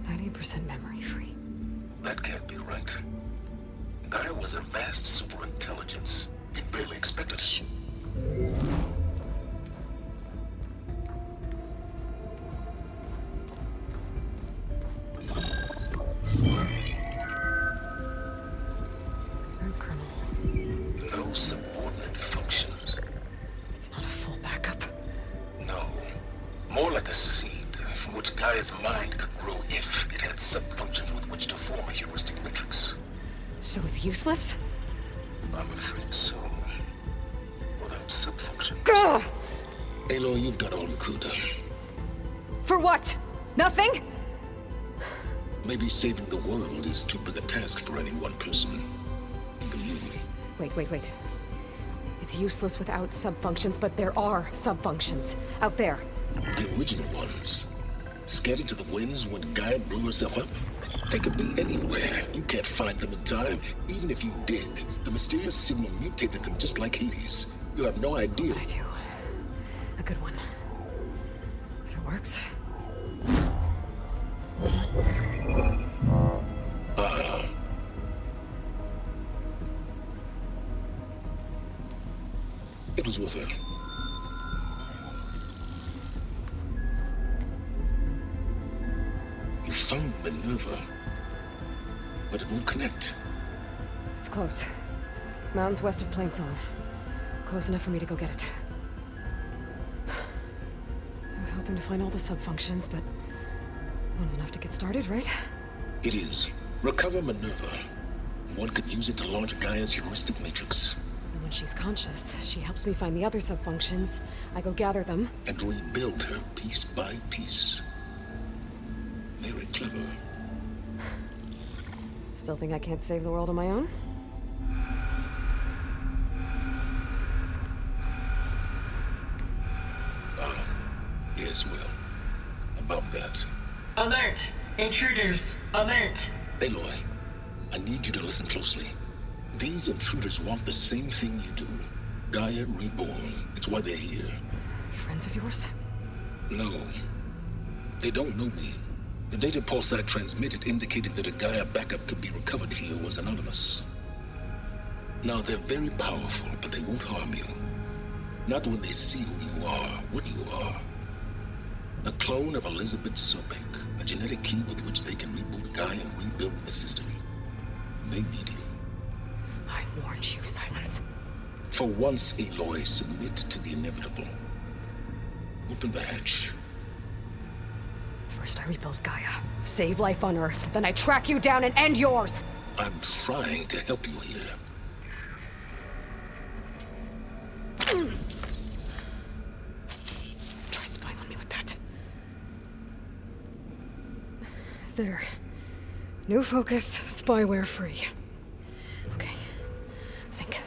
90% memory free. That can't be right. Gaia was a vast superintelligence. You barely expected it. No subordinate functions. It's not a full backup. No. More like a seed from which Gaia's mind could grow if it had sub-functions with which to form a heuristic matrix. So it's useless? I'm afraid so. Without sub-function. Gah! Aloy, you've done all you could. For what? Nothing? Maybe saving the world is too big a task for any one person. Even you. Wait. It's useless without subfunctions, but there are subfunctions out there. The original ones. Scattered to the winds when Gaia blew herself up? They could be anywhere. You can't find them in time. Even if you did, the mysterious signal mutated them just like Hades. You have no idea. I do. A good one. If it works. It was with her. You found Minerva, but it won't connect. It's close. Mountains west of Plainsong. Close enough for me to go get it. I was hoping to find all the subfunctions, but one's enough to get started, right? It is. Recover Minerva. One could use it to launch Gaia's heuristic matrix. And when she's conscious, she helps me find the other subfunctions. I go gather them. And rebuild her piece by piece. Very clever. Still think I can't save the world on my own? Yes, well. About that. Alert! Intruders! Alert! Aloy, I need you to listen closely. These intruders want the same thing you do. Gaia reborn. It's why they're here. Friends of yours? No. They don't know me. The data pulse I transmitted indicated that a Gaia backup could be recovered here was anonymous. Now, they're very powerful, but they won't harm you. Not when they see who you are, what you are. A clone of Elizabeth Sobek, a genetic key with which they can reboot Gaia and rebuild the system. They need you. I warned you, Silence. For once, Aloy, submit to the inevitable. Open the hatch. First I rebuild Gaia, save life on Earth, then I track you down and end yours! I'm trying to help you here. Try spying on me with that. There. New focus, spyware free. Okay. Think.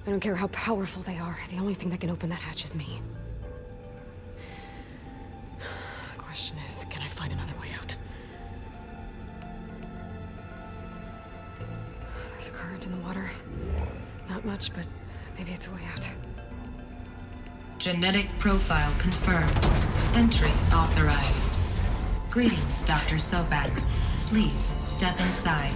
I don't care how powerful they are. The only thing that can open that hatch is me. The question is, can I find another way out? There's a current in the water. Not much, but maybe it's a way out. Genetic profile confirmed. Entry authorized. Greetings, Dr. Sobek. Please step inside.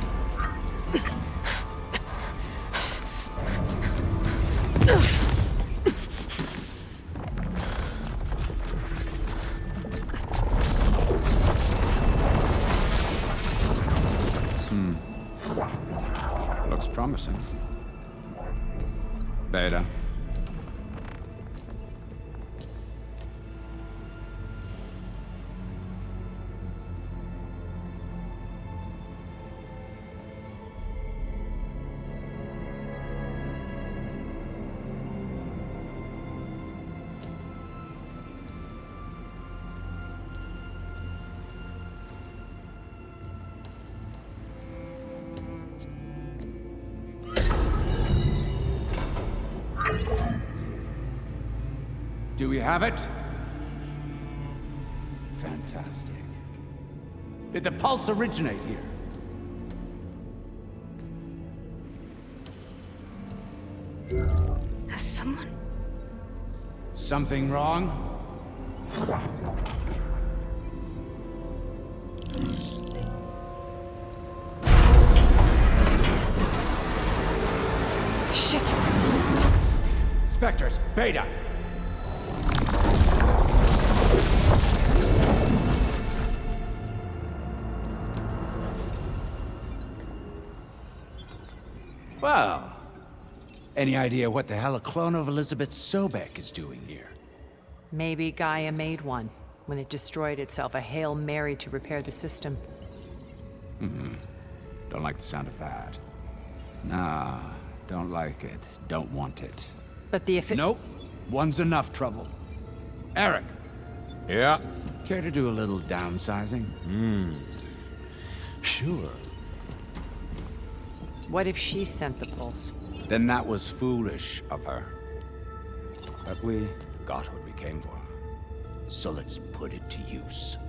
Looks promising. Beta. Do we have it? Fantastic. Did the pulse originate here? Has someone... Something wrong? Vectors, Beta. Well, any idea what the hell a clone of Elizabeth Sobek is doing here? Maybe Gaia made one when it destroyed itself, a Hail Mary to repair the system. Don't like the sound of that. Nah, don't like it. Don't want it. But the Nope. One's enough trouble. Eric. Yeah? Care to do a little downsizing? Sure. What if she sent the pulse? Then that was foolish of her. But we got what we came for. So let's put it to use.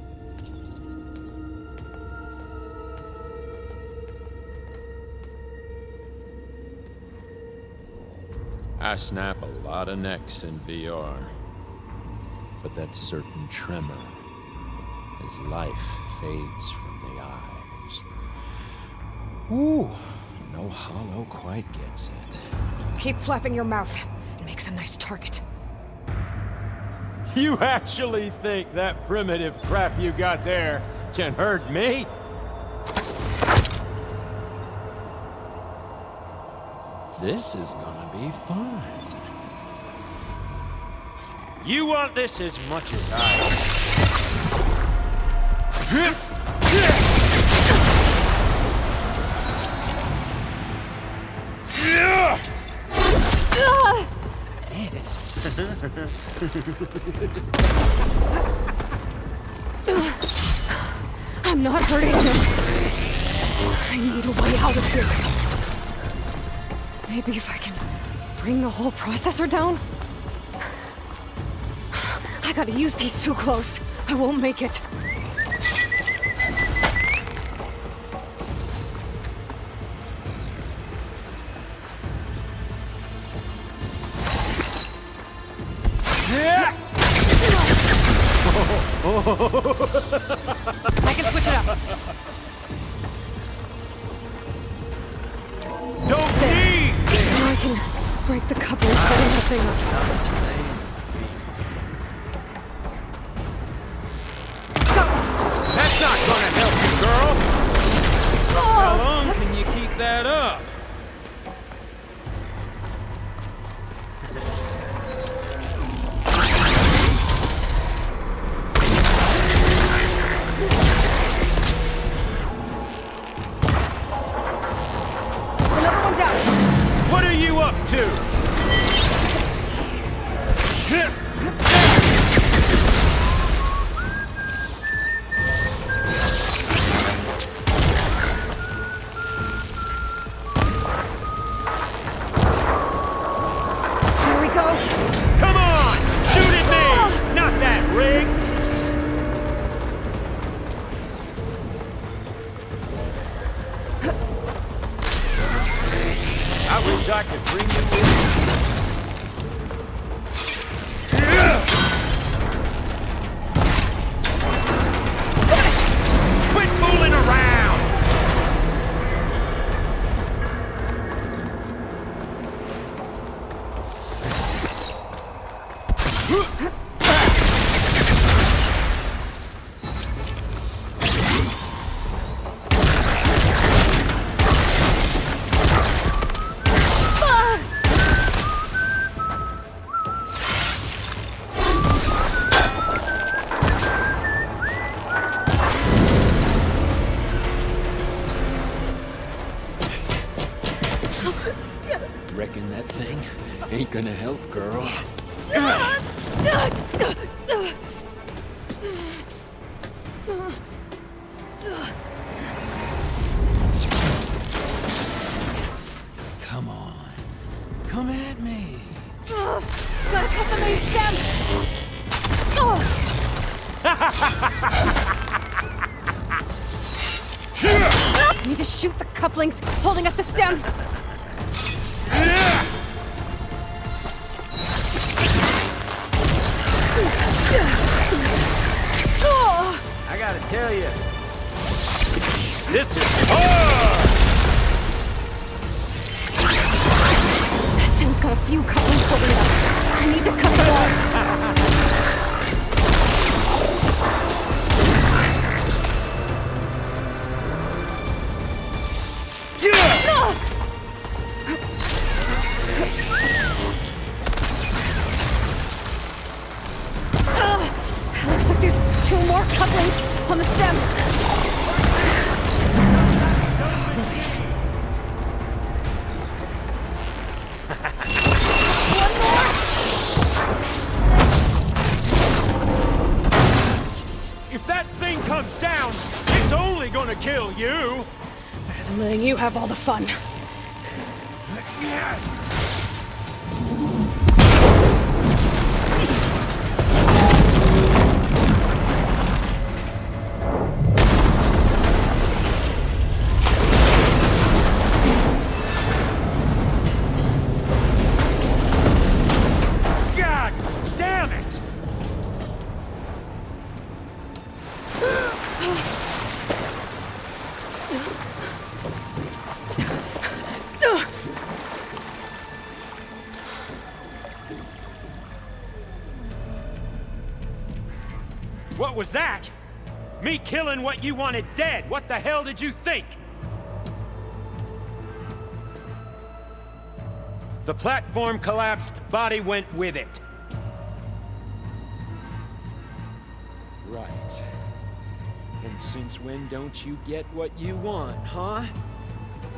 I snap a lot of necks in VR. But that certain tremor as life fades from the eyes. Ooh, no hollow quite gets it. Keep flapping your mouth. It makes a nice target. You actually think that primitive crap you got there can hurt me? This is gonna be fun. You want this as much as I'm not hurting him. I need a way out of here. Maybe if I can bring the whole processor down? I gotta use these too close. I won't make it. I can switch it up. Don't need! Now I can break the couplings, setting the thing up. That's not gonna help you, girl! How long can you keep that up? Another one down. What are you up to? Here we go. Come on! Shoot at me! Not that rig! I wish I could bring you with me. Quit fooling around! Reckon that thing ain't gonna help, girl. Come on. Come at me. Gotta cut the main stem. I need to shoot the couplings holding up the stem. I gotta tell you, this is hard! This thing's gonna a few couplings holding it up. I need to cut them off. Looks like there's 2 more couplings on the stem. If that thing comes down, it's only gonna kill you. Better than letting you have all the fun. God damn it! What was that? Me killing what you wanted dead. What the hell did you think? The platform collapsed, body went with it. Right. And since when don't you get what you want, huh?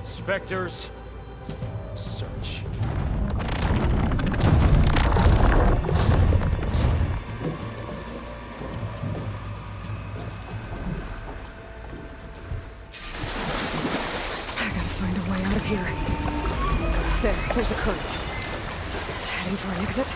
Spectres, search. I gotta find a way out of here. There's a current. It's heading for an exit.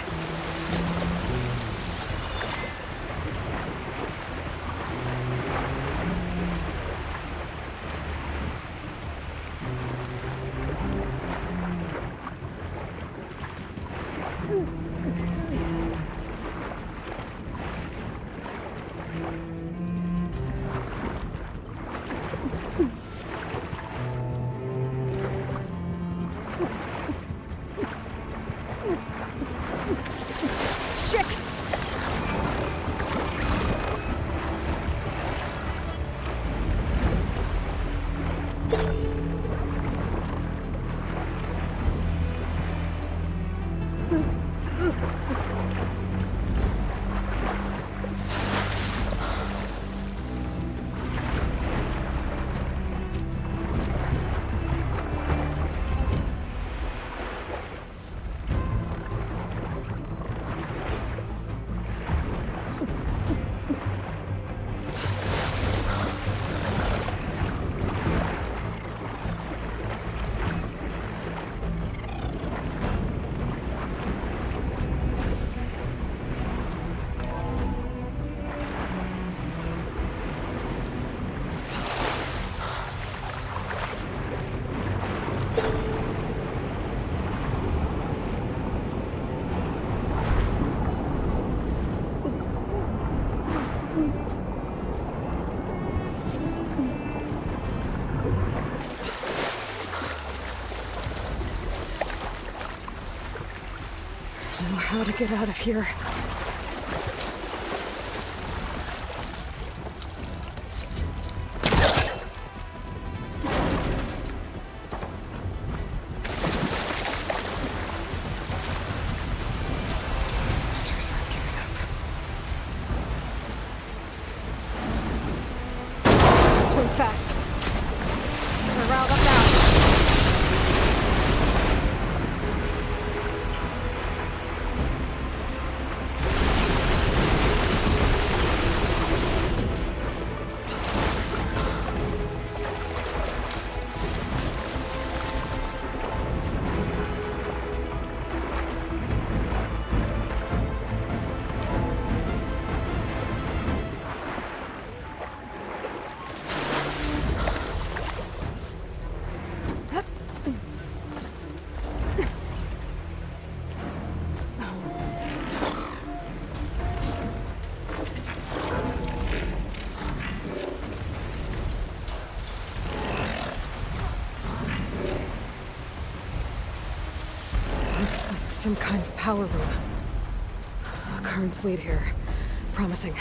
Shit! Know how to get out of here. Spectres aren't giving up. Swim fast. We're riled up now. Some kind of power room. Currents lead here. Promising.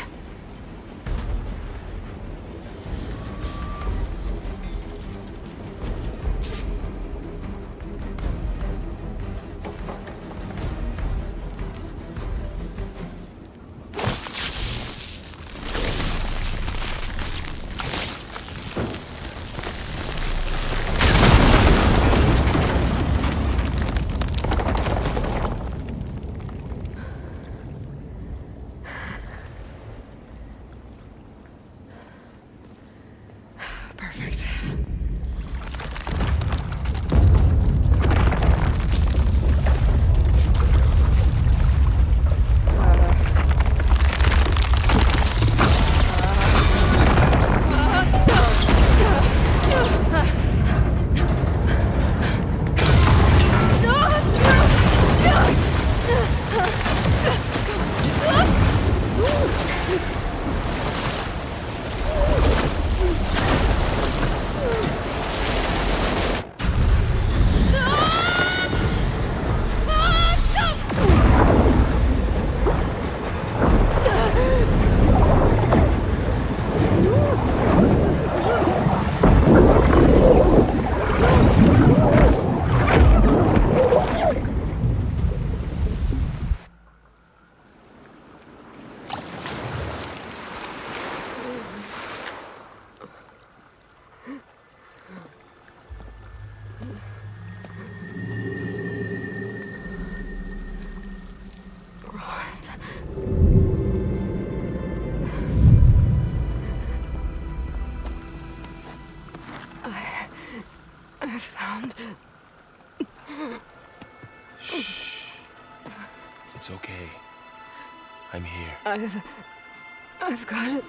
Perfect. I found... Shh. It's okay. I'm here. I've got it.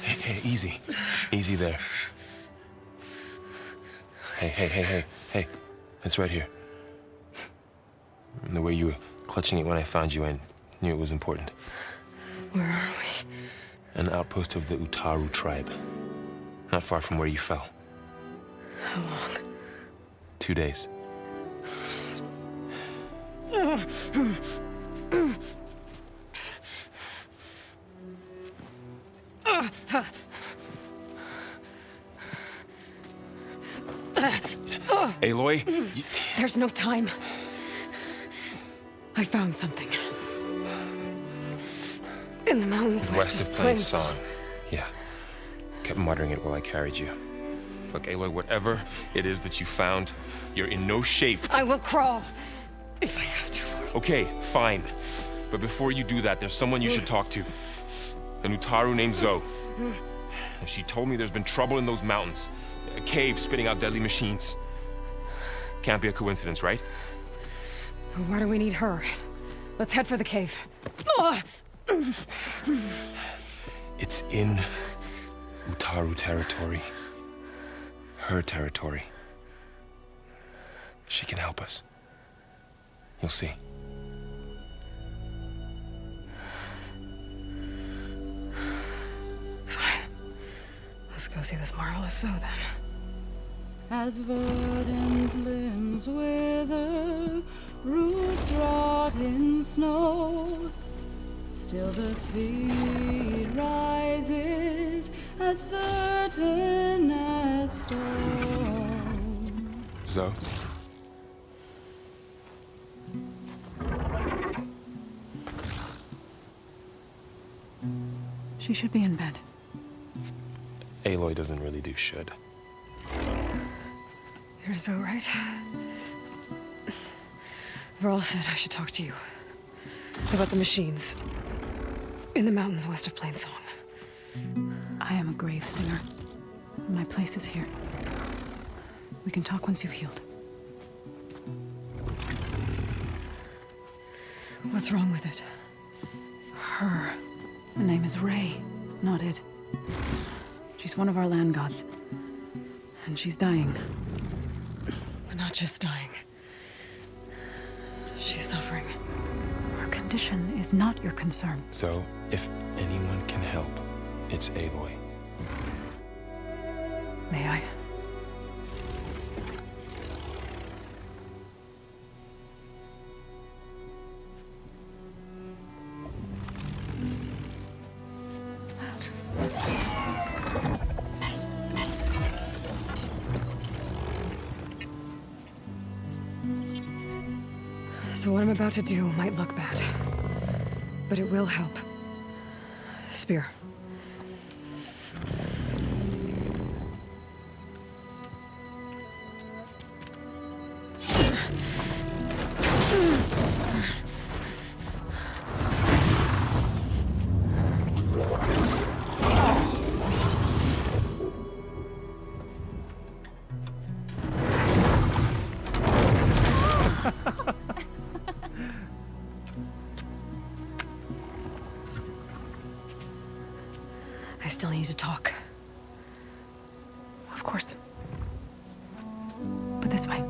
Hey, easy. Easy there. Hey. It's right here. The way you were clutching it when I found you, I knew it was important. Where are we? An outpost of the Utaru tribe. Not far from where you fell. How long? 2 days. Aloy? There's no time. I found something. In the mountains west of Plain Song. Yeah. Kept muttering it while I carried you. Look, Aloy, whatever it is that you found, you're in no shape to... I will crawl, if I have to. Okay, fine. But before you do that, there's someone you should talk to. An Utaru named Zoe. She told me there's been trouble in those mountains. A cave spitting out deadly machines. Can't be a coincidence, right? Why do we need her? Let's head for the cave. It's in Utaru territory. Her territory. She can help us. You'll see. Fine. Let's go see this marvelous Zoe then. As verdant limbs wither, roots rot in snow, still the seed rises as certain as stone. Zoe? She should be in bed. Aloy doesn't really do should. You're so right. Varl said I should talk to you. About the machines. In the mountains west of Plain Song. I am a grave singer. My place is here. We can talk once you've healed. What's wrong with it? Her. Her name is Ray, not it. She's one of our land gods. And she's dying. But not just dying. She's suffering. Her condition is not your concern. So, if anyone can help, it's Aloy. May I? So what I'm about to do might look bad, but it will help. Spear. I still need to talk. Of course. But this way.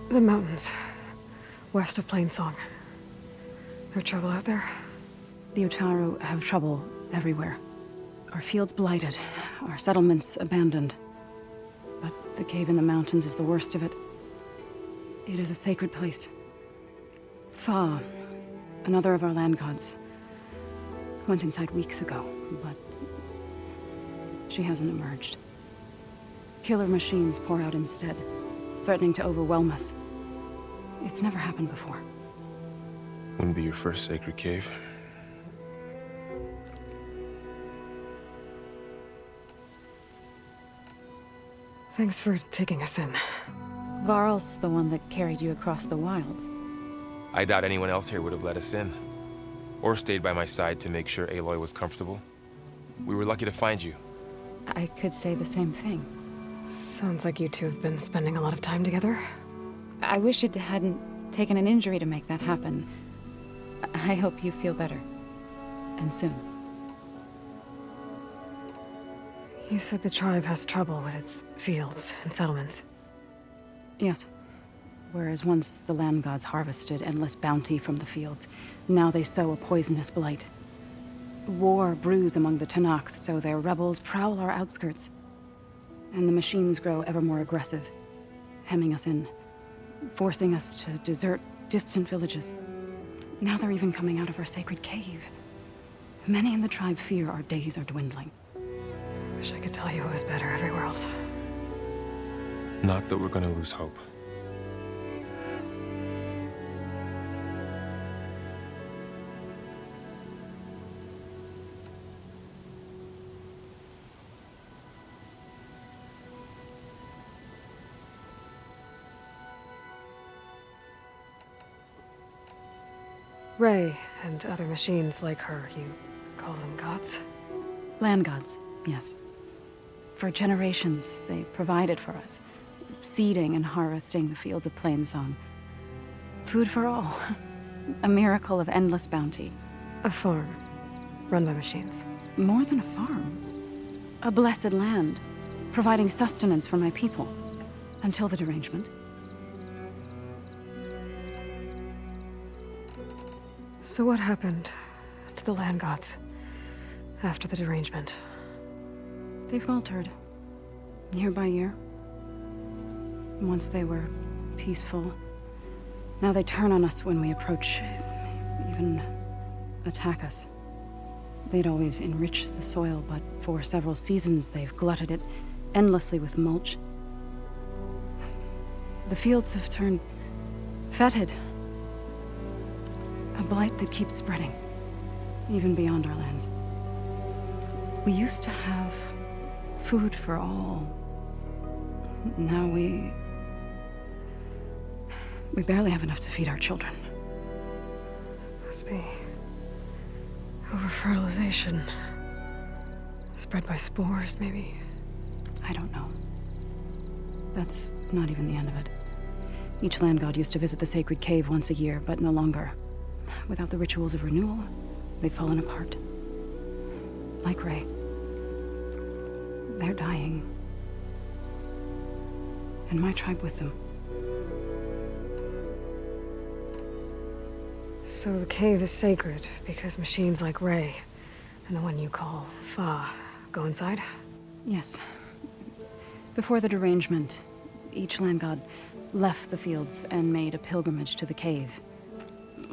The mountains, west of Plainsong. There trouble out there? The Utaru have trouble everywhere. Our fields blighted, our settlements abandoned. But the cave in the mountains is the worst of it. It is a sacred place. Fa, another of our land gods, went inside weeks ago, but she hasn't emerged. Killer machines pour out instead, threatening to overwhelm us. It's never happened before. Wouldn't be your first sacred cave. Thanks for taking us in. Varl's the one that carried you across the wilds. I doubt anyone else here would have let us in. Or stayed by my side to make sure Aloy was comfortable. We were lucky to find you. I could say the same thing. Sounds like you two have been spending a lot of time together. I wish it hadn't taken an injury to make that happen. I hope you feel better. And soon. You said the tribe has trouble with its fields and settlements. Yes. Whereas once the land gods harvested endless bounty from the fields, now they sow a poisonous blight. War brews among the Tenakth, so their rebels prowl our outskirts. And the machines grow ever more aggressive, hemming us in, forcing us to desert distant villages. Now they're even coming out of our sacred cave. Many in the tribe fear our days are dwindling. Wish I could tell you it was better everywhere else. Not that we're gonna lose hope. Ray and other machines like her, you call them gods? Land gods, yes. For generations, they provided for us, seeding and harvesting the fields of Plainsong. Food for all. A miracle of endless bounty. A farm, run by machines. More than a farm. A blessed land, providing sustenance for my people. Until the derangement. So what happened to the land gods after the derangement? They faltered, year by year. Once they were peaceful. Now they turn on us when we approach, even attack us. They'd always enriched the soil, but for several seasons they've glutted it endlessly with mulch. The fields have turned fetid. A blight that keeps spreading, even beyond our lands. We used to have food for all. Now we barely have enough to feed our children. Must be over-fertilization. Spread by spores, maybe? I don't know. That's not even the end of it. Each land god used to visit the sacred cave once a year, but no longer. Without the rituals of renewal, they've fallen apart. Like Ray. They're dying. And my tribe with them. So the cave is sacred because machines like Ray and the one you call Fa go inside? Yes. Before the derangement, each land god left the fields and made a pilgrimage to the cave.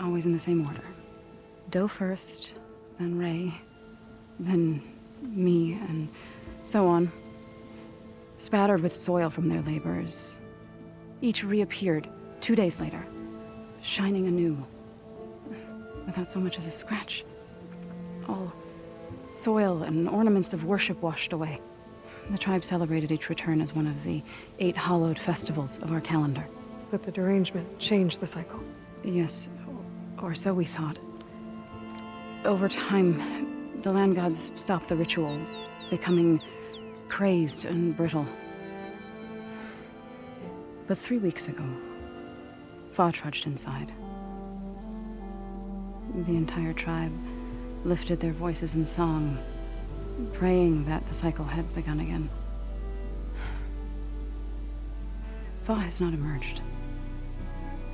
Always in the same order. Doe first, then Ray, then me, and so on. Spattered with soil from their labors. Each reappeared 2 days later, shining anew, without so much as a scratch. All soil and ornaments of worship washed away. The tribe celebrated each return as one of the 8 hallowed festivals of our calendar. But the derangement changed the cycle. Yes, or so we thought. Over time, the land gods stopped the ritual, becoming crazed and brittle. But 3 weeks ago, Fa trudged inside. The entire tribe lifted their voices in song, praying that the cycle had begun again. Fa has not emerged.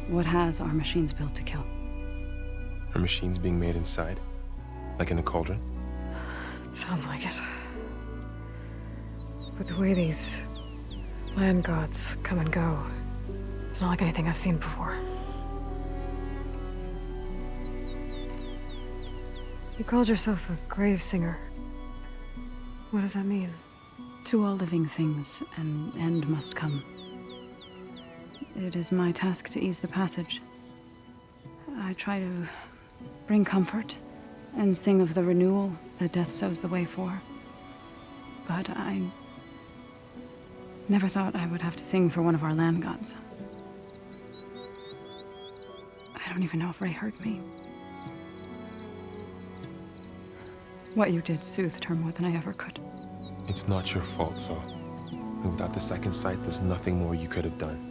What has are machines built to kill. Are machines being made inside? Like in a cauldron? Sounds like it. But the way these land gods come and go, it's not like anything I've seen before. You called yourself a grave singer. What does that mean? To all living things, an end must come. It is my task to ease the passage. I try to bring comfort and sing of the renewal that death sows the way for. But I never thought I would have to sing for one of our land gods. I don't even know if Ray heard me. What you did soothed her more than I ever could. It's not your fault, Saul. And without the second sight, there's nothing more you could have done.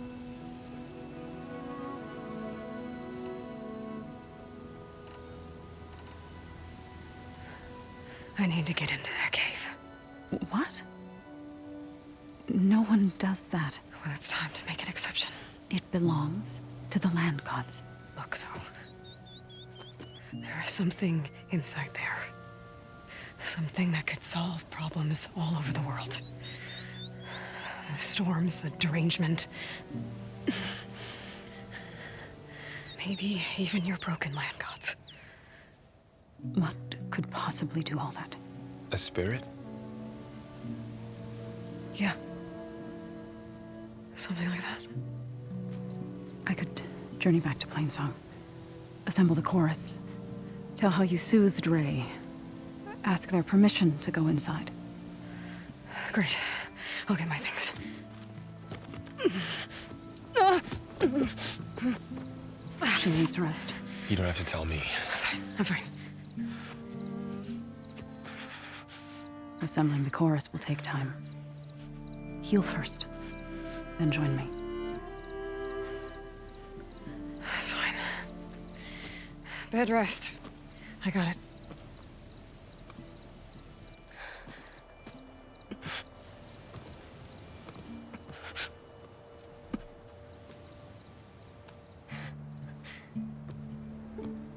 I need to get into that cave. What? No one does that. Well, it's time to make an exception. It belongs to the land gods. Look, so there is something inside there. Something that could solve problems all over the world. The storms, the derangement. Maybe even your broken land gods. What could possibly do all that? A spirit? Yeah. Something like that. I could journey back to Plainsong, assemble the chorus, tell how you soothed Ray, ask their permission to go inside. Great. I'll get my things. She needs rest. You don't have to tell me. I'm fine. Assembling the chorus will take time. Heal first, then join me. Fine. Bed rest. I got it.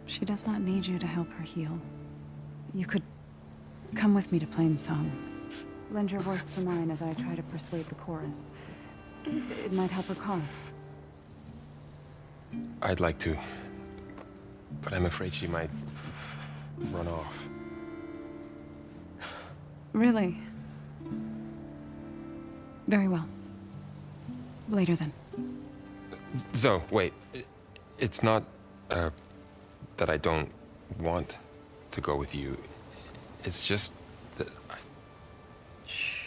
She does not need you to help her heal. You could come with me to Plainsong. Lend your voice to mine as I try to persuade the chorus. It might help her cause. I'd like to, but I'm afraid she might run off. Really? Very well. Later then. Zoe, wait. It's not, that I don't want to go with you. It's just that I... Shh.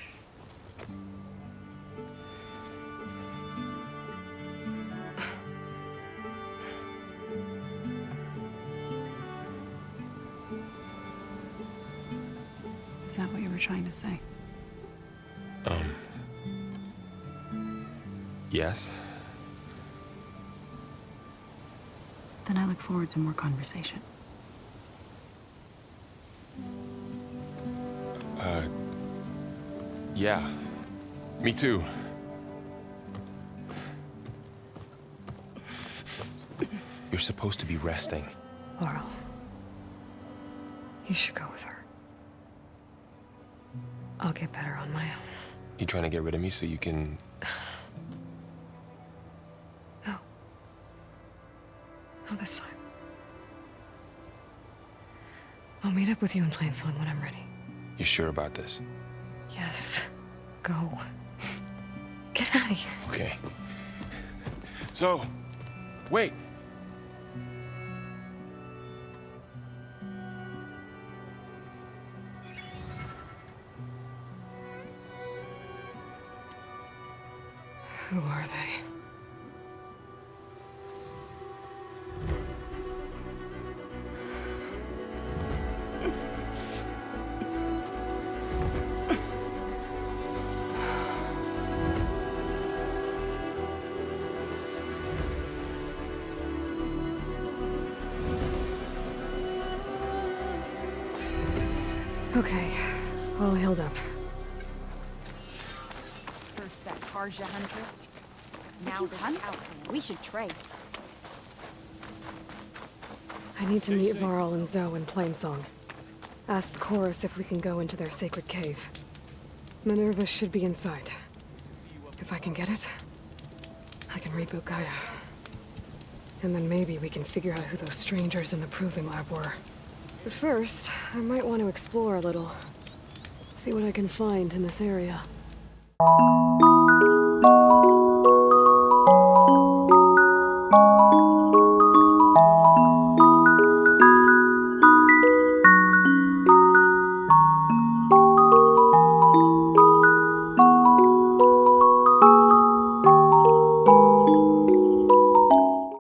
Is that what you were trying to say? Yes? Then I look forward to more conversation. Yeah, me too. You're supposed to be resting. Laurel, you should go with her. I'll get better on my own. You trying to get rid of me so you can... No. Not this time. I'll meet up with you in Plainsong when I'm ready. You sure about this? Yes. Go. Get out of here. Okay. So, wait. Who are they? Okay, all healed up. First that Karja huntress. Now the outlaw. We should trade. I need to meet Varl and Zoe in Plainsong. Ask the chorus if we can go into their sacred cave. Minerva should be inside. If I can get it, I can reboot Gaia. And then maybe we can figure out who those strangers in the proving lab were. But first, I might want to explore a little. See what I can find in this area.